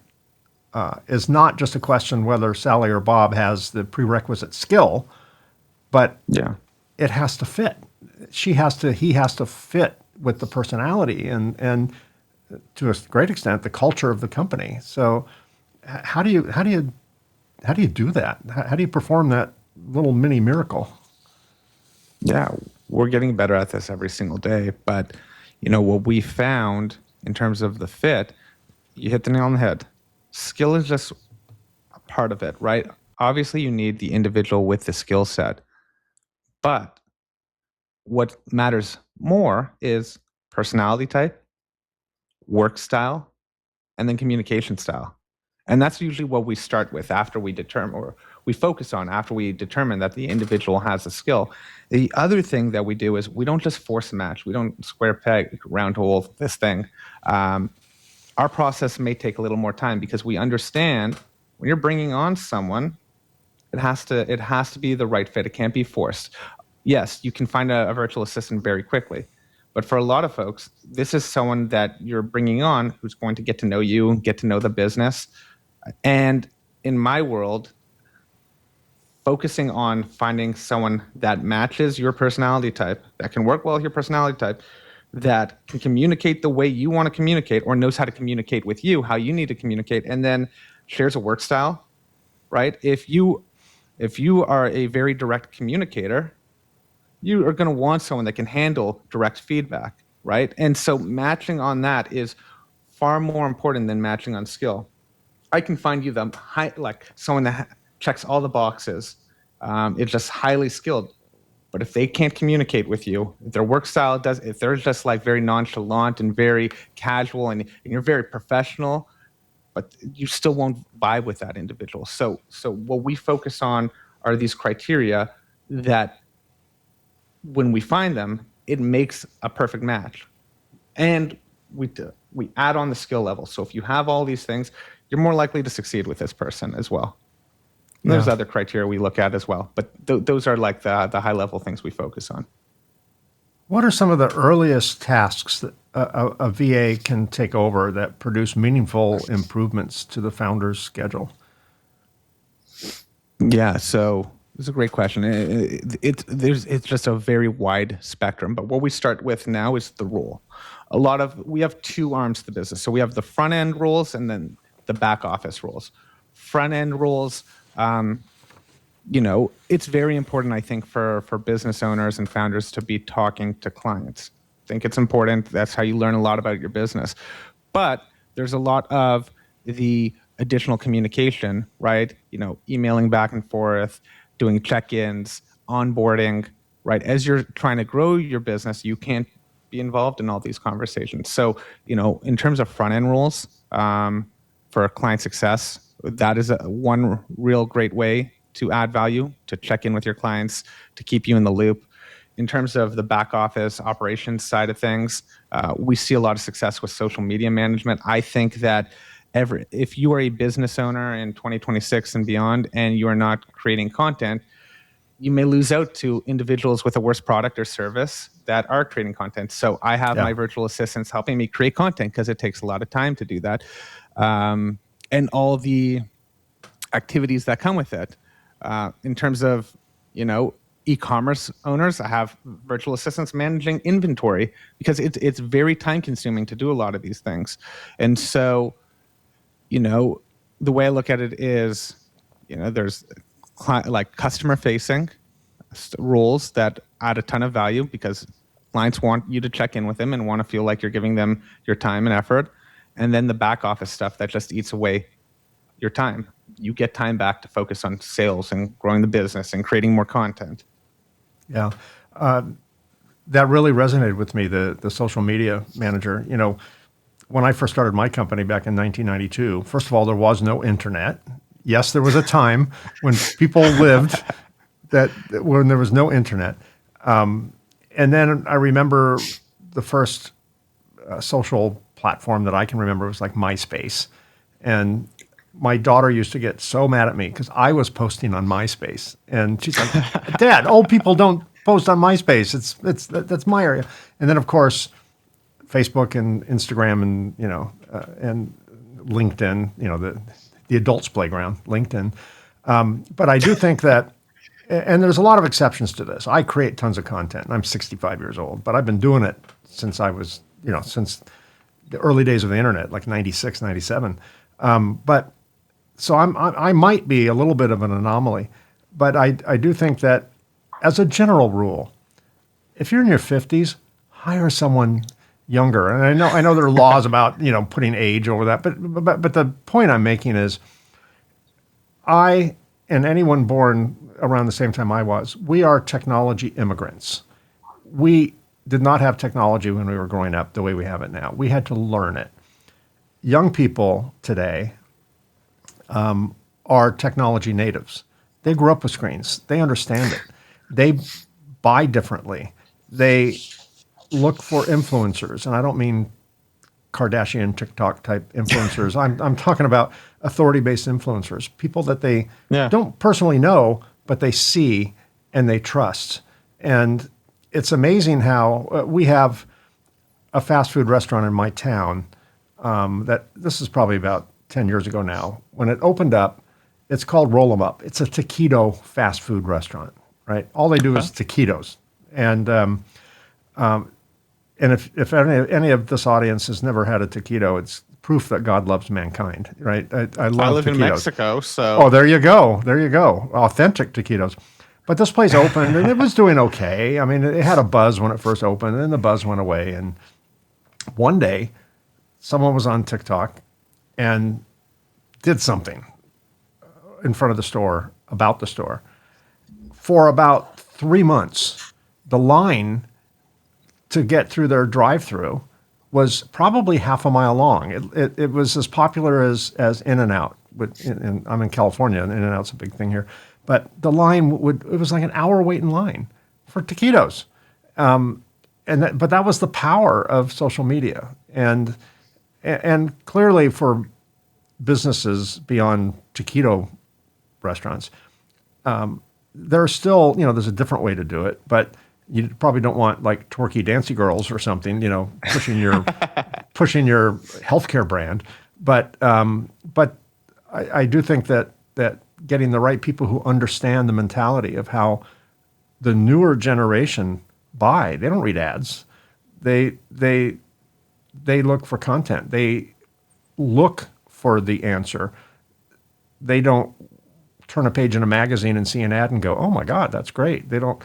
is not just a question whether Sally or Bob has the prerequisite skill, but it has to fit. He has to fit with the personality and to a great extent the culture of the company. So how do you do that? How do you perform that little mini miracle? Yeah, we're getting better at this every single day. But what we found in terms of the fit, you hit the nail on the head. Skill is just a part of it, right? Obviously, you need the individual with the skill set, but what matters more is personality type, work style, and then communication style. And that's usually what we start with after we determine, or we focus on after we determine that the individual has a skill. The other thing that we do is we don't just force a match. We don't square peg, round hole this thing. Our process may take a little more time because we understand when you're bringing on someone, it has to be the right fit. It can't be forced. Yes, you can find a virtual assistant very quickly. But for a lot of folks, this is someone that you're bringing on who's going to get to know you, get to know the business. And in my world, focusing on finding someone that matches your personality type, that can work well with your personality type, that can communicate the way you want to communicate or knows how to communicate with you, how you need to communicate, and then shares a work style, right? If you are a very direct communicator, you are going to want someone that can handle direct feedback, right? And so matching on that is far more important than matching on skill. I can find you someone that checks all the boxes. It's just highly skilled. But if they can't communicate with you, if their work style if they're just like very nonchalant and very casual and you're very professional, but you still won't vibe with that individual. So what we focus on are these criteria that when we find them, it makes a perfect match. And we add on the skill level. So if you have all these things, you're more likely to succeed with this person as well. And there's other criteria we look at as well, but those are like the high level things we focus on. What are some of the earliest tasks that a VA can take over that produce meaningful improvements to the founder's schedule? Yeah, so it's a great question. It's just a very wide spectrum, but what we start with now is the role. We have two arms to the business. So we have the front end roles and then the back office roles. Front end roles, it's very important, I think, for business owners and founders to be talking to clients. I think it's important. That's how you learn a lot about your business. But there's a lot of the additional communication, right? Emailing back and forth, doing check-ins, onboarding, right? As you're trying to grow your business, you can't be involved in all these conversations. So, in terms of front-end roles, for client success, that is one real great way to add value, to check in with your clients, to keep you in the loop. In terms of the back office operations side of things, we see a lot of success with social media management. I think that if you are a business owner in 2026 and beyond, and you are not creating content, you may lose out to individuals with a worse product or service that are creating content. So I have my virtual assistants helping me create content because it takes a lot of time to do that. And all the activities that come with it. In terms of, e-commerce owners, I have virtual assistants managing inventory because it's very time consuming to do a lot of these things. And so, the way I look at it is, there's customer facing roles that add a ton of value because clients want you to check in with them and want to feel like you're giving them your time and effort. And then the back office stuff that just eats away your time. You get time back to focus on sales and growing the business and creating more content. Yeah. That really resonated with me, the social media manager. When I first started my company back in 1992, first of all, there was no internet. Yes, there was a time when people lived when there was no internet. And then I remember the first social platform that I can remember was like MySpace. And my daughter used to get so mad at me because I was posting on MySpace. And she's like, Dad, old people don't post on MySpace. That's my area. And then, of course, Facebook and Instagram and LinkedIn, the adults' playground, LinkedIn. But I do think that, and there's a lot of exceptions to this. I create tons of content, and I'm 65 years old, but I've been doing it since I was, since the early days of the internet, like 96, 97. So I might be a little bit of an anomaly, but I do think that as a general rule, if you're in your 50s, hire someone younger. And I know there are laws about, putting age over that, but the point I'm making is I and anyone born around the same time I was, we are technology immigrants. We did not have technology when we were growing up the way we have it now. We had to learn it. Young people today are technology natives. They grew up with screens. They understand it. They buy differently. They look for influencers, and I don't mean Kardashian, TikTok type influencers. I'm talking about authority-based influencers, people that they don't personally know, but they see and they trust. And it's amazing how we have a fast food restaurant in my town that this is probably about 10 years ago now. When it opened up, it's called Roll 'em Up. It's a taquito fast food restaurant, right? All they do is taquitos. And if any of this audience has never had a taquito, it's proof that God loves mankind, right? I love I live taquitos. in Mexico, so. Oh, there you go. There you go. Authentic taquitos. But this place opened, and it was doing okay. I mean, it had a buzz when it first opened, and then the buzz went away. And one day, someone was on TikTok and did something in front of the store, about the store. For about 3 months, the line to get through their drive-through was probably half a mile long. It was as popular as In-N-Out. I'm in California, and In-N-Out's a big thing here. But the line it was like an hour wait in line for taquitos. But that was the power of social media. And clearly for businesses beyond taquito restaurants, there's still, there's a different way to do it, but you probably don't want like twerky dancy girls or something, pushing your healthcare brand. But I do think that getting the right people who understand the mentality of how the newer generation buy, they don't read ads. They look for content. They look for the answer. They don't turn a page in a magazine and see an ad and go, "Oh my God, that's great." They don't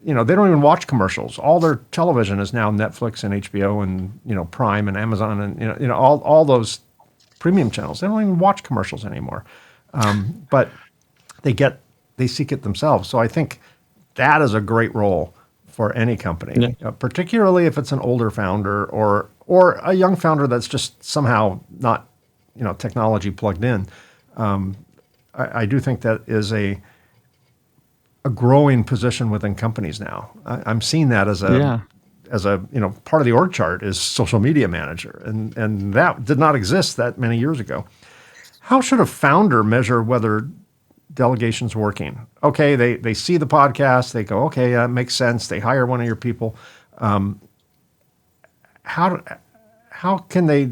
even watch commercials. All their television is now Netflix and HBO and Prime and Amazon and all those premium channels. They don't even watch commercials anymore, but they seek it themselves. So I think that is a great role for any company, particularly if it's an older founder or a young founder that's just somehow not technology plugged in. I do think that is a growing position within companies now. I'm seeing that as a part of the org chart is social media manager, and that did not exist that many years ago. How should a founder measure whether delegation's working? Okay, they see the podcast, they go, okay, that makes sense. They hire one of your people. How can they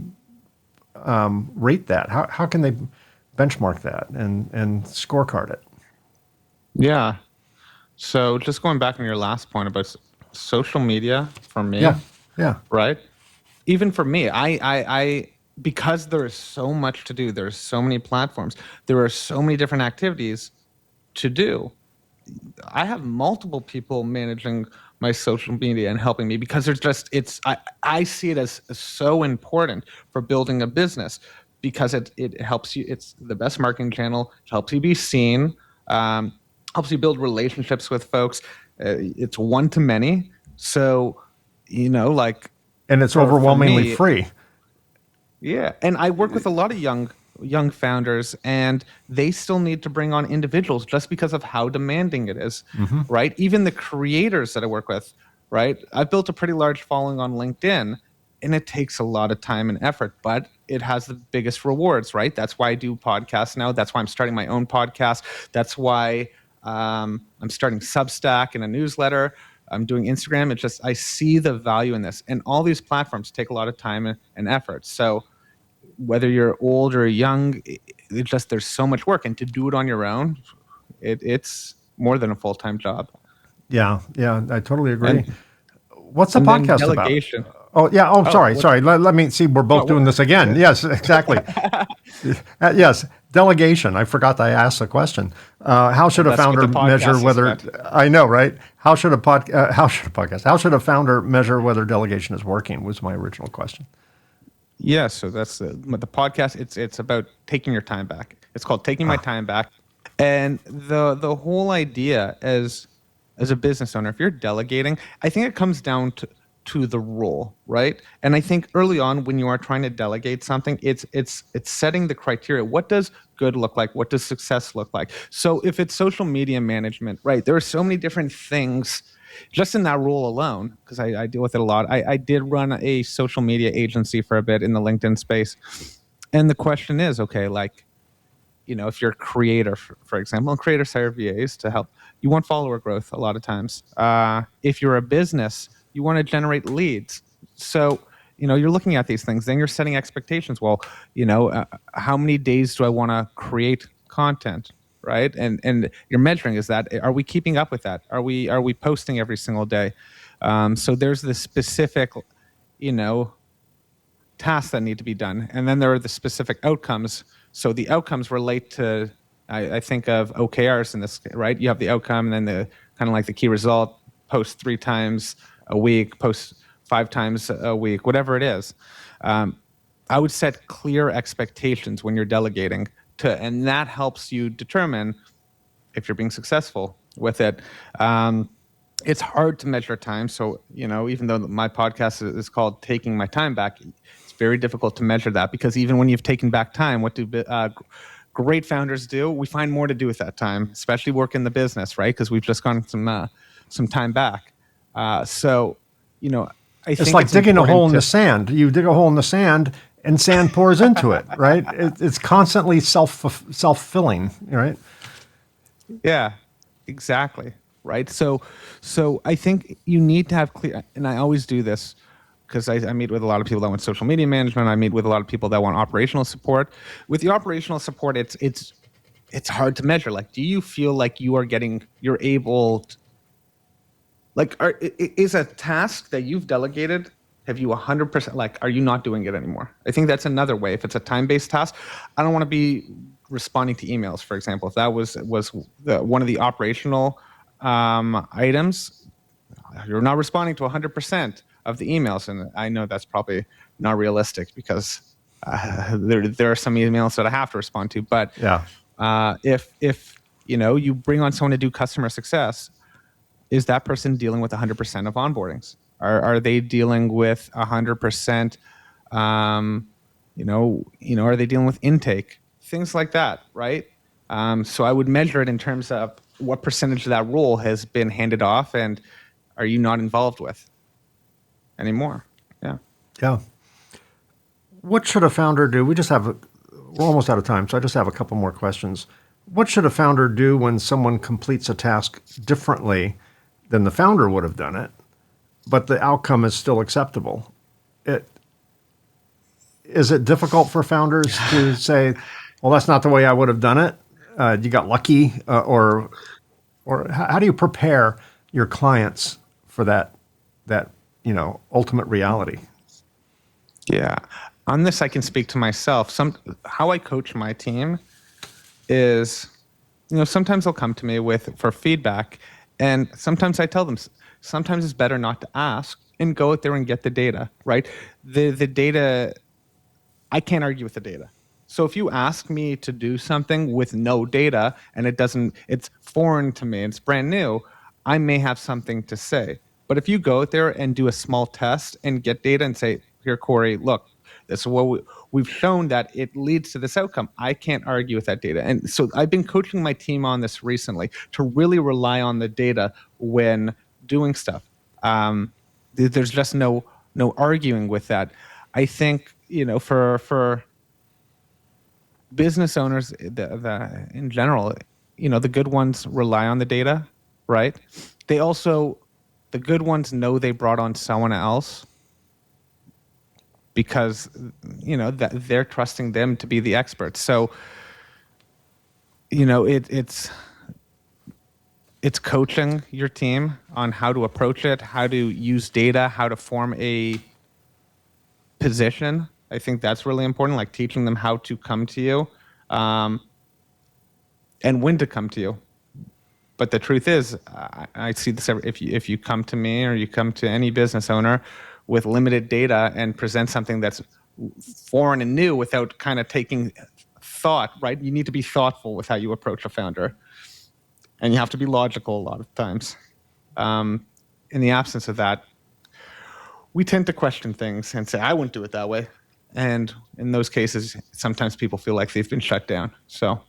rate that? How can they benchmark that and scorecard it? Yeah. So just going back on your last point about social media for me, yeah, right? Even for me, I because there is so much to do, there's so many platforms, there are so many different activities to do. I have multiple people managing my social media and helping me because I see it as so important for building a business because it helps you. It's the best marketing channel. It helps you be seen. Helps you build relationships with folks. It's one to many. So, and it's overwhelmingly free. Yeah, and I work with a lot of young founders, and they still need to bring on individuals just because of how demanding it is, right? Even the creators that I work with, right? I've built a pretty large following on LinkedIn, and it takes a lot of time and effort, but it has the biggest rewards, right? That's why I do podcasts now. That's why I'm starting my own podcast. That's why I'm starting Substack and a newsletter. I'm doing Instagram. It's just I see the value in this, and all these platforms take a lot of time and effort. So whether you're old or young, there's so much work, and to do it on your own, it's more than a full-time job. Yeah, I totally agree. And, What's the and then podcast delegation. about? Oh, yeah. Oh, Oh, sorry. Sorry. Let me see. We're both doing this again. Yes, exactly. Yes. Delegation. I forgot that I asked the question. How should a that's what founder the measure podcast is whether, about. I know, right? How should a podcast, how should a founder measure whether delegation is working was my original question. Yeah, so that's the podcast. It's about taking your time back. It's called Taking My Time Back. And the whole idea as a business owner, if you're delegating, I think it comes down to the role, right? And I think early on when you are trying to delegate something, it's setting the criteria. What does good look like? What does success look like? So if it's social media management, right? There are so many different things just in that role alone, because I deal with it a lot. I did run a social media agency for a bit in the LinkedIn space. And the question is, okay, like, if you're a creator, for example, and creators hire VAs to help, you want follower growth a lot of times. If you're a business, you want to generate leads. So, you're looking at these things, then you're setting expectations. Well, how many days do I want to create content? Right. And you're measuring, is that, are we keeping up with that? Are we posting every single day? So there's this specific, tasks that need to be done, and then there are the specific outcomes. So the outcomes relate to, I think of OKRs in this, right? You have the outcome, and then the kind of like the key result. Post 3 times a week, post 5 times a week, whatever it is. I would set clear expectations when you're delegating and that helps you determine if you're being successful with it. It's hard to measure time. So, even though my podcast is called Taking My Time Back, it's very difficult to measure that, because even when you've taken back time, what do great founders do? We find more to do with that time, especially work in the business, right? Because we've just gotten some time back. So, I It's think like it's digging a hole important in to. the sand. You dig a hole in the sand and sand pours into it, right? It's constantly self-filling, right? Yeah, exactly. Right. So I think you need to have clear, and I always do this because I meet with a lot of people that want social media management. I meet with a lot of people that want operational support. With the operational support, it's hard to measure. Like, do you feel like you're able to, like, is a task that you've delegated, have you 100%, like, are you not doing it anymore? I think that's another way. If it's a time-based task, I don't want to be responding to emails, for example. If that was one of the operational items, you're not responding to 100% of the emails. And I know that's probably not realistic, because there are some emails that I have to respond to. But Yeah. if you bring on someone to do customer success, is that person dealing with 100% of onboardings? Are they dealing with 100%? Are they dealing with intake? Things like that, right? So I would measure it in terms of what percentage of that role has been handed off, and are you not involved with anymore? Yeah. Yeah. What should a founder do? We're almost out of time, so I just have a couple more questions. What should a founder do when someone completes a task differently than the founder would have done it, but the outcome is still acceptable? Is it difficult for founders to say, well, that's not the way I would have done it? You got lucky, or how do you prepare your clients for that ultimate reality? Yeah. On this, I can speak to myself. How I coach my team is, sometimes they'll come to me for feedback, and sometimes I tell them, sometimes it's better not to ask and go out there and get the data, right? The data, I can't argue with the data. So if you ask me to do something with no data and it's foreign to me, it's brand new, I may have something to say. But if you go out there and do a small test and get data and say, here, Cory, look, this is what we've shown that it leads to this outcome. I can't argue with that data. And so I've been coaching my team on this recently, to really rely on the data when doing stuff. There's just no arguing with that. I think, for business owners, in general, the good ones rely on the data, right? The good ones know they brought on someone else because, that they're trusting them to be the experts. So, it's coaching your team on how to approach it, how to use data, how to form a position. I think that's really important, like teaching them how to come to you, and when to come to you. But the truth is, I see this if you come to me or you come to any business owner with limited data and present something that's foreign and new without kind of taking thought, right? You need to be thoughtful with how you approach a founder, and you have to be logical a lot of times. In the absence of that, we tend to question things and say, I wouldn't do it that way. And in those cases, sometimes people feel like they've been shut down. So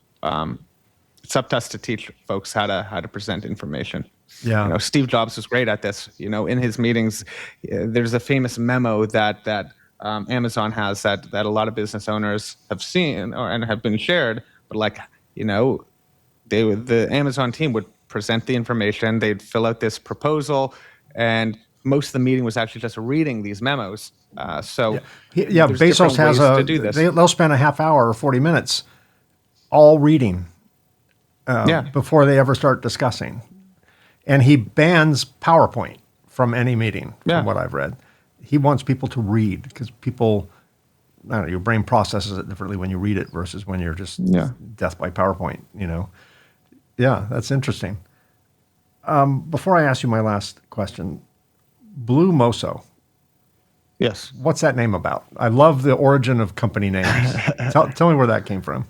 it's up to us to teach folks how to present information. Yeah. You know, Steve Jobs was great at this. You know, in his meetings, there's a famous memo that Amazon has that a lot of business owners have seen and have been shared. But like, you know, the Amazon team would present the information. They'd fill out this proposal, and most of the meeting was actually just reading these memos. So yeah, there's Bezos different has ways to do this. They'll spend a half hour or 40 minutes all reading before they ever start discussing. And he bans PowerPoint from any meeting, from what I've read. He wants people to read because people, I don't know, your brain processes it differently when you read it versus when you're just death by PowerPoint, you know. Yeah, that's interesting. Before I ask you my last question, Blue Moso. Yes. What's that name about? I love the origin of company names. Tell me where that came from.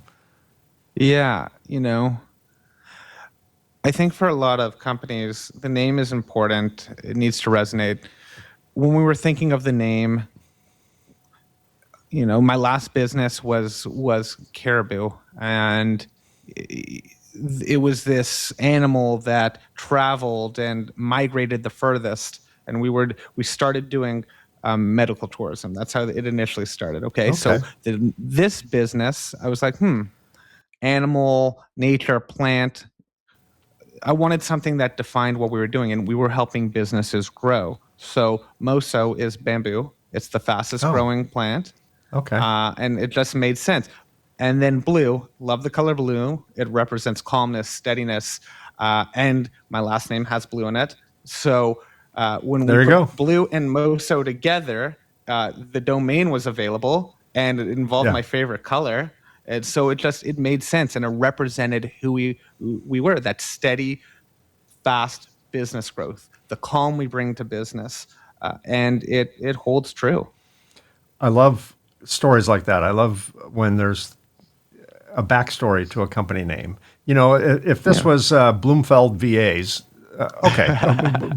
Yeah, you know, I think for a lot of companies, the name is important. It needs to resonate. When we were thinking of the name, you know, my last business was Caribou, and it was this animal that traveled and migrated the furthest. And we started doing medical tourism. That's how it initially started. Okay. So this business, I was like, animal, nature, plant. I wanted something that defined what we were doing, and we were helping businesses grow. So Moso is bamboo. It's the fastest growing plant. Okay. And it just made sense. And then blue, love the color blue. It represents calmness, steadiness, and my last name has blue in it. So when we put blue and Moso together, the domain was available, and it involved my favorite color. And so it made sense, and it represented who we were, that steady, fast business growth, the calm we bring to business, and it holds true. I love stories like that. I love when there's a backstory to a company name. You know, if this was Bloomfeld VAs,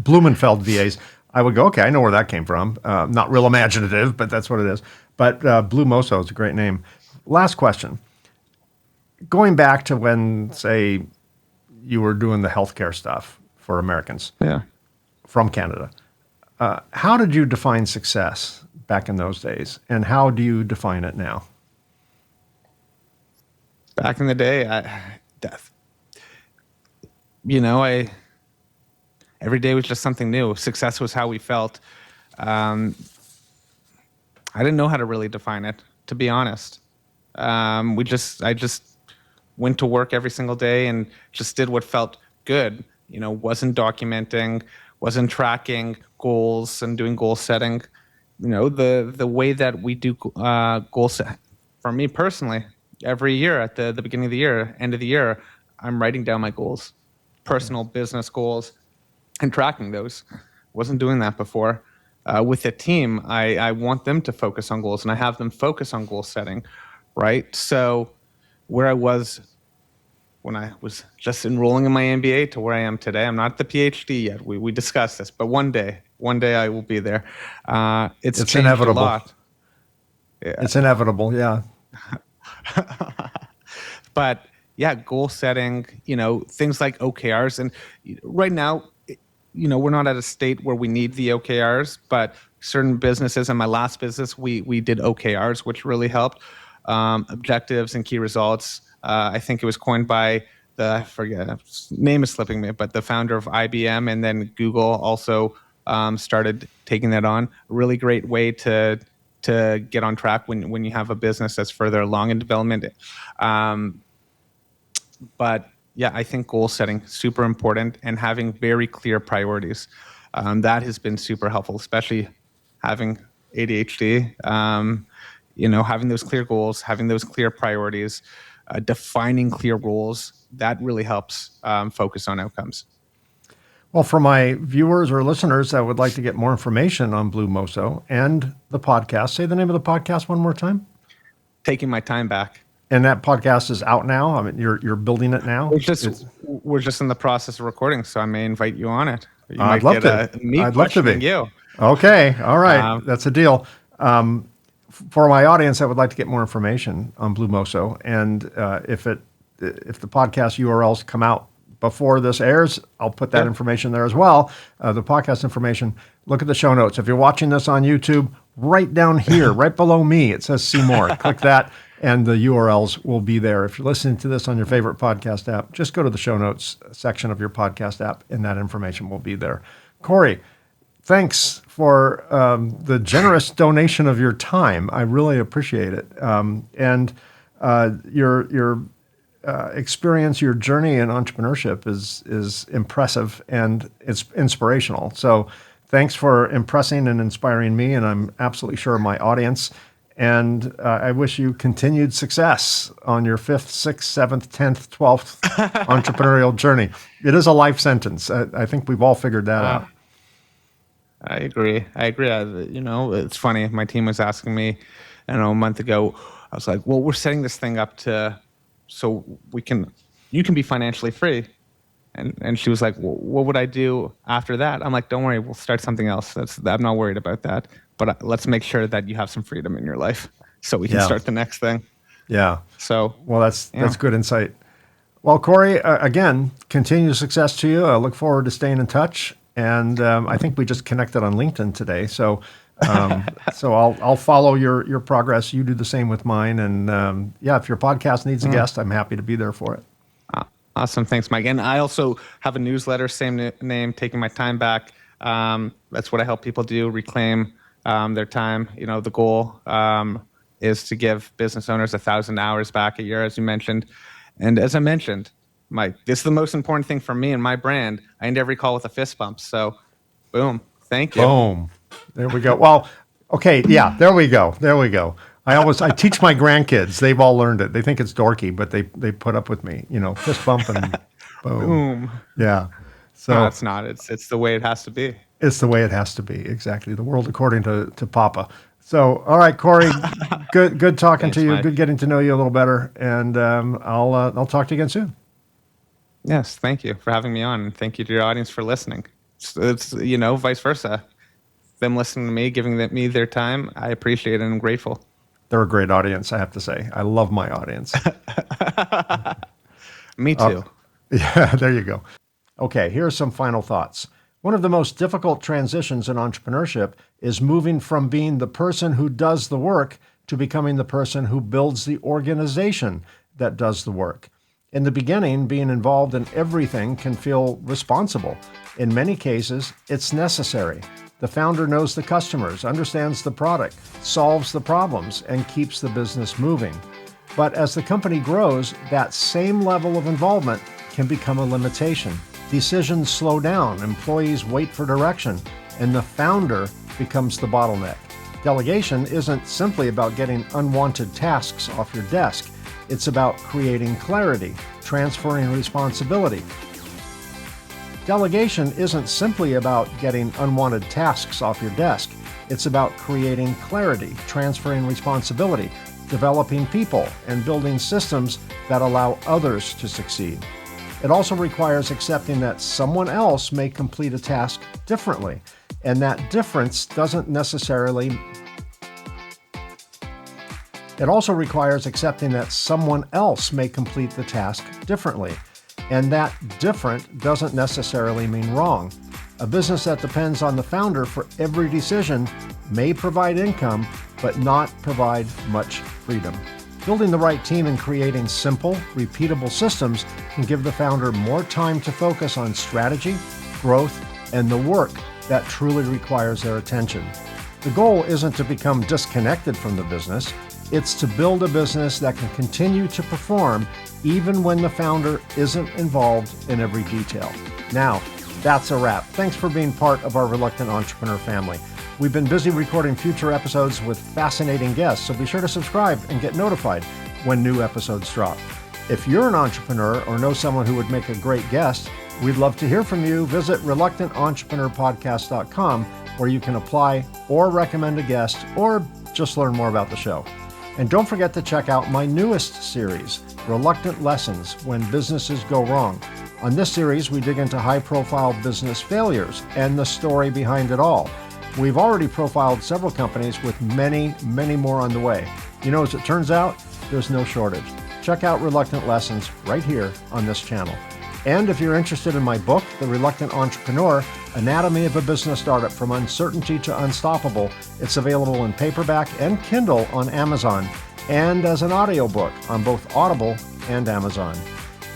Blumenfeld VAs, I would go, okay, I know where that came from. Not real imaginative, but that's what it is. But Blue Moso is a great name. Last question. Going back to when, say, you were doing the healthcare stuff for Americans from Canada, how did you define success back in those days, and how do you define it now? Back in the day, every day was just something new. Success was how we felt. I didn't know how to really define it, to be honest. I just went to work every single day and just did what felt good. You know, wasn't documenting, wasn't tracking goals and doing goal setting. You know, the way that we do goal set, for me personally, every year at the beginning of the year, end of the year, I'm writing down my goals, personal business goals, and tracking those. Wasn't doing that before. With a team, I want them to focus on goals, and I have them focus on goal setting, right? So where I was when I was just enrolling in my MBA to where I am today, I'm not the PhD yet. We discussed this, but one day I will be there. It's changed inevitable. a lot. Yeah. It's inevitable, yeah. But yeah, goal setting, you know, things like OKRs. And right now, you know, we're not at a state where we need the OKRs, but certain businesses, and my last business, we did OKRs, which really helped. Objectives and key results. I think it was coined by I forget, name is slipping me, but the founder of IBM, and then Google also started taking that on. A really great way to get on track when you have a business that's further along in development. But yeah, I think goal setting super important, and having very clear priorities. That has been super helpful, especially having ADHD. Having those clear goals, having those clear priorities, defining clear roles, that really helps focus on outcomes. Well, for my viewers or listeners that would like to get more information on Blue Moso and the podcast, say the name of the podcast one more time. Taking My Time Back. And that podcast is out now. I mean, you're building it now. We're just in the process of recording, so I may invite you on it. I'd love to. I'd love to be. You. Okay, all right, that's a deal. For my audience that would like to get more information on Blue Moso, and if the podcast URLs come out before this airs, I'll put that information there as well. The podcast information. Look at the show notes. If you're watching this on YouTube, right down here, right below me, it says "See More." Click that, and the URLs will be there. If you're listening to this on your favorite podcast app, just go to the show notes section of your podcast app, and that information will be there. Cory, thanks for the generous donation of your time. I really appreciate it. And your experience, your journey in entrepreneurship is impressive and it's inspirational. So thanks for impressing and inspiring me, and I'm absolutely sure my audience. And I wish you continued success on your 5th, 6th, 7th, 10th, 12th entrepreneurial journey. It is a life sentence. I think we've all figured that out. I agree. It's funny. My team was asking me, a month ago, I was like, well, we're setting this thing up so you can be financially free. And she was like, well, what would I do after that? I'm like, don't worry, we'll start something else. I'm not worried about that. But let's make sure that you have some freedom in your life so we can start the next thing. Yeah. So, well, that's good insight. Well, Cory, again, continued success to you. I look forward to staying in touch. And I think we just connected on LinkedIn today. So so I'll follow your progress. You do the same with mine. And if your podcast needs a guest, I'm happy to be there for it. Awesome. Thanks, Mike. And I also have a newsletter, same name, Taking My Time Back. That's what I help people do, reclaim their time. The goal is to give business owners 1,000 hours back a year, as you mentioned. And as I mentioned, Mike, this is the most important thing for me and my brand. I end every call with a fist bump. So, boom. Thank you. Boom. There we go. Well, okay. Yeah, there we go. I teach my grandkids. They've all learned it. They think it's dorky, but they put up with me. Fist bump and boom. Yeah. So no, it's not. It's the way it has to be. It's the way it has to be. Exactly. The world according to Papa. So, all right, Cory, good talking Thanks, to you. Mike. Good getting to know you a little better. And I'll talk to you again soon. Yes, thank you for having me on, and thank you to your audience for listening. It's vice versa. Them listening to me, giving me their time, I appreciate it and I'm grateful. They're a great audience, I have to say. I love my audience. Me too. Yeah, there you go. Okay, here are some final thoughts. One of the most difficult transitions in entrepreneurship is moving from being the person who does the work to becoming the person who builds the organization that does the work. In the beginning, being involved in everything can feel responsible. In many cases, it's necessary. The founder knows the customers, understands the product, solves the problems, and keeps the business moving. But as the company grows, that same level of involvement can become a limitation. Decisions slow down, employees wait for direction, and the founder becomes the bottleneck. Delegation isn't simply about getting unwanted tasks off your desk. It's about creating clarity, transferring responsibility. Delegation isn't simply about getting unwanted tasks off your desk. It's about creating clarity, transferring responsibility, developing people, and building systems that allow others to succeed. It also requires accepting that someone else may complete a task differently, and that difference doesn't necessarily It also requires accepting that someone else may complete the task differently, and that different doesn't necessarily mean wrong. A business that depends on the founder for every decision may provide income, but not provide much freedom. Building the right team and creating simple, repeatable systems can give the founder more time to focus on strategy, growth, and the work that truly requires their attention. The goal isn't to become disconnected from the business. It's to build a business that can continue to perform even when the founder isn't involved in every detail. Now, that's a wrap. Thanks for being part of our Reluctant Entrepreneur family. We've been busy recording future episodes with fascinating guests, so be sure to subscribe and get notified when new episodes drop. If you're an entrepreneur or know someone who would make a great guest, we'd love to hear from you. Visit reluctantentrepreneur.podcast.com, where you can apply or recommend a guest or just learn more about the show. And don't forget to check out my newest series, Reluctant Lessons When Businesses Go Wrong. On this series, we dig into high-profile business failures and the story behind it all. We've already profiled several companies with many, many more on the way. You know, as it turns out, there's no shortage. Check out Reluctant Lessons right here on this channel. And if you're interested in my book, The Reluctant Entrepreneur, Anatomy of a Business Startup from Uncertainty to Unstoppable, it's available in paperback and Kindle on Amazon, and as an audiobook on both Audible and Amazon.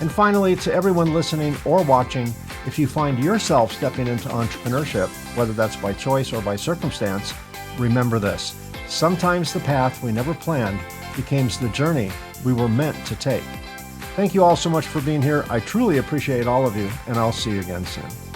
And finally, to everyone listening or watching, if you find yourself stepping into entrepreneurship, whether that's by choice or by circumstance, remember this: sometimes the path we never planned becomes the journey we were meant to take. Thank you all so much for being here. I truly appreciate all of you, and I'll see you again soon.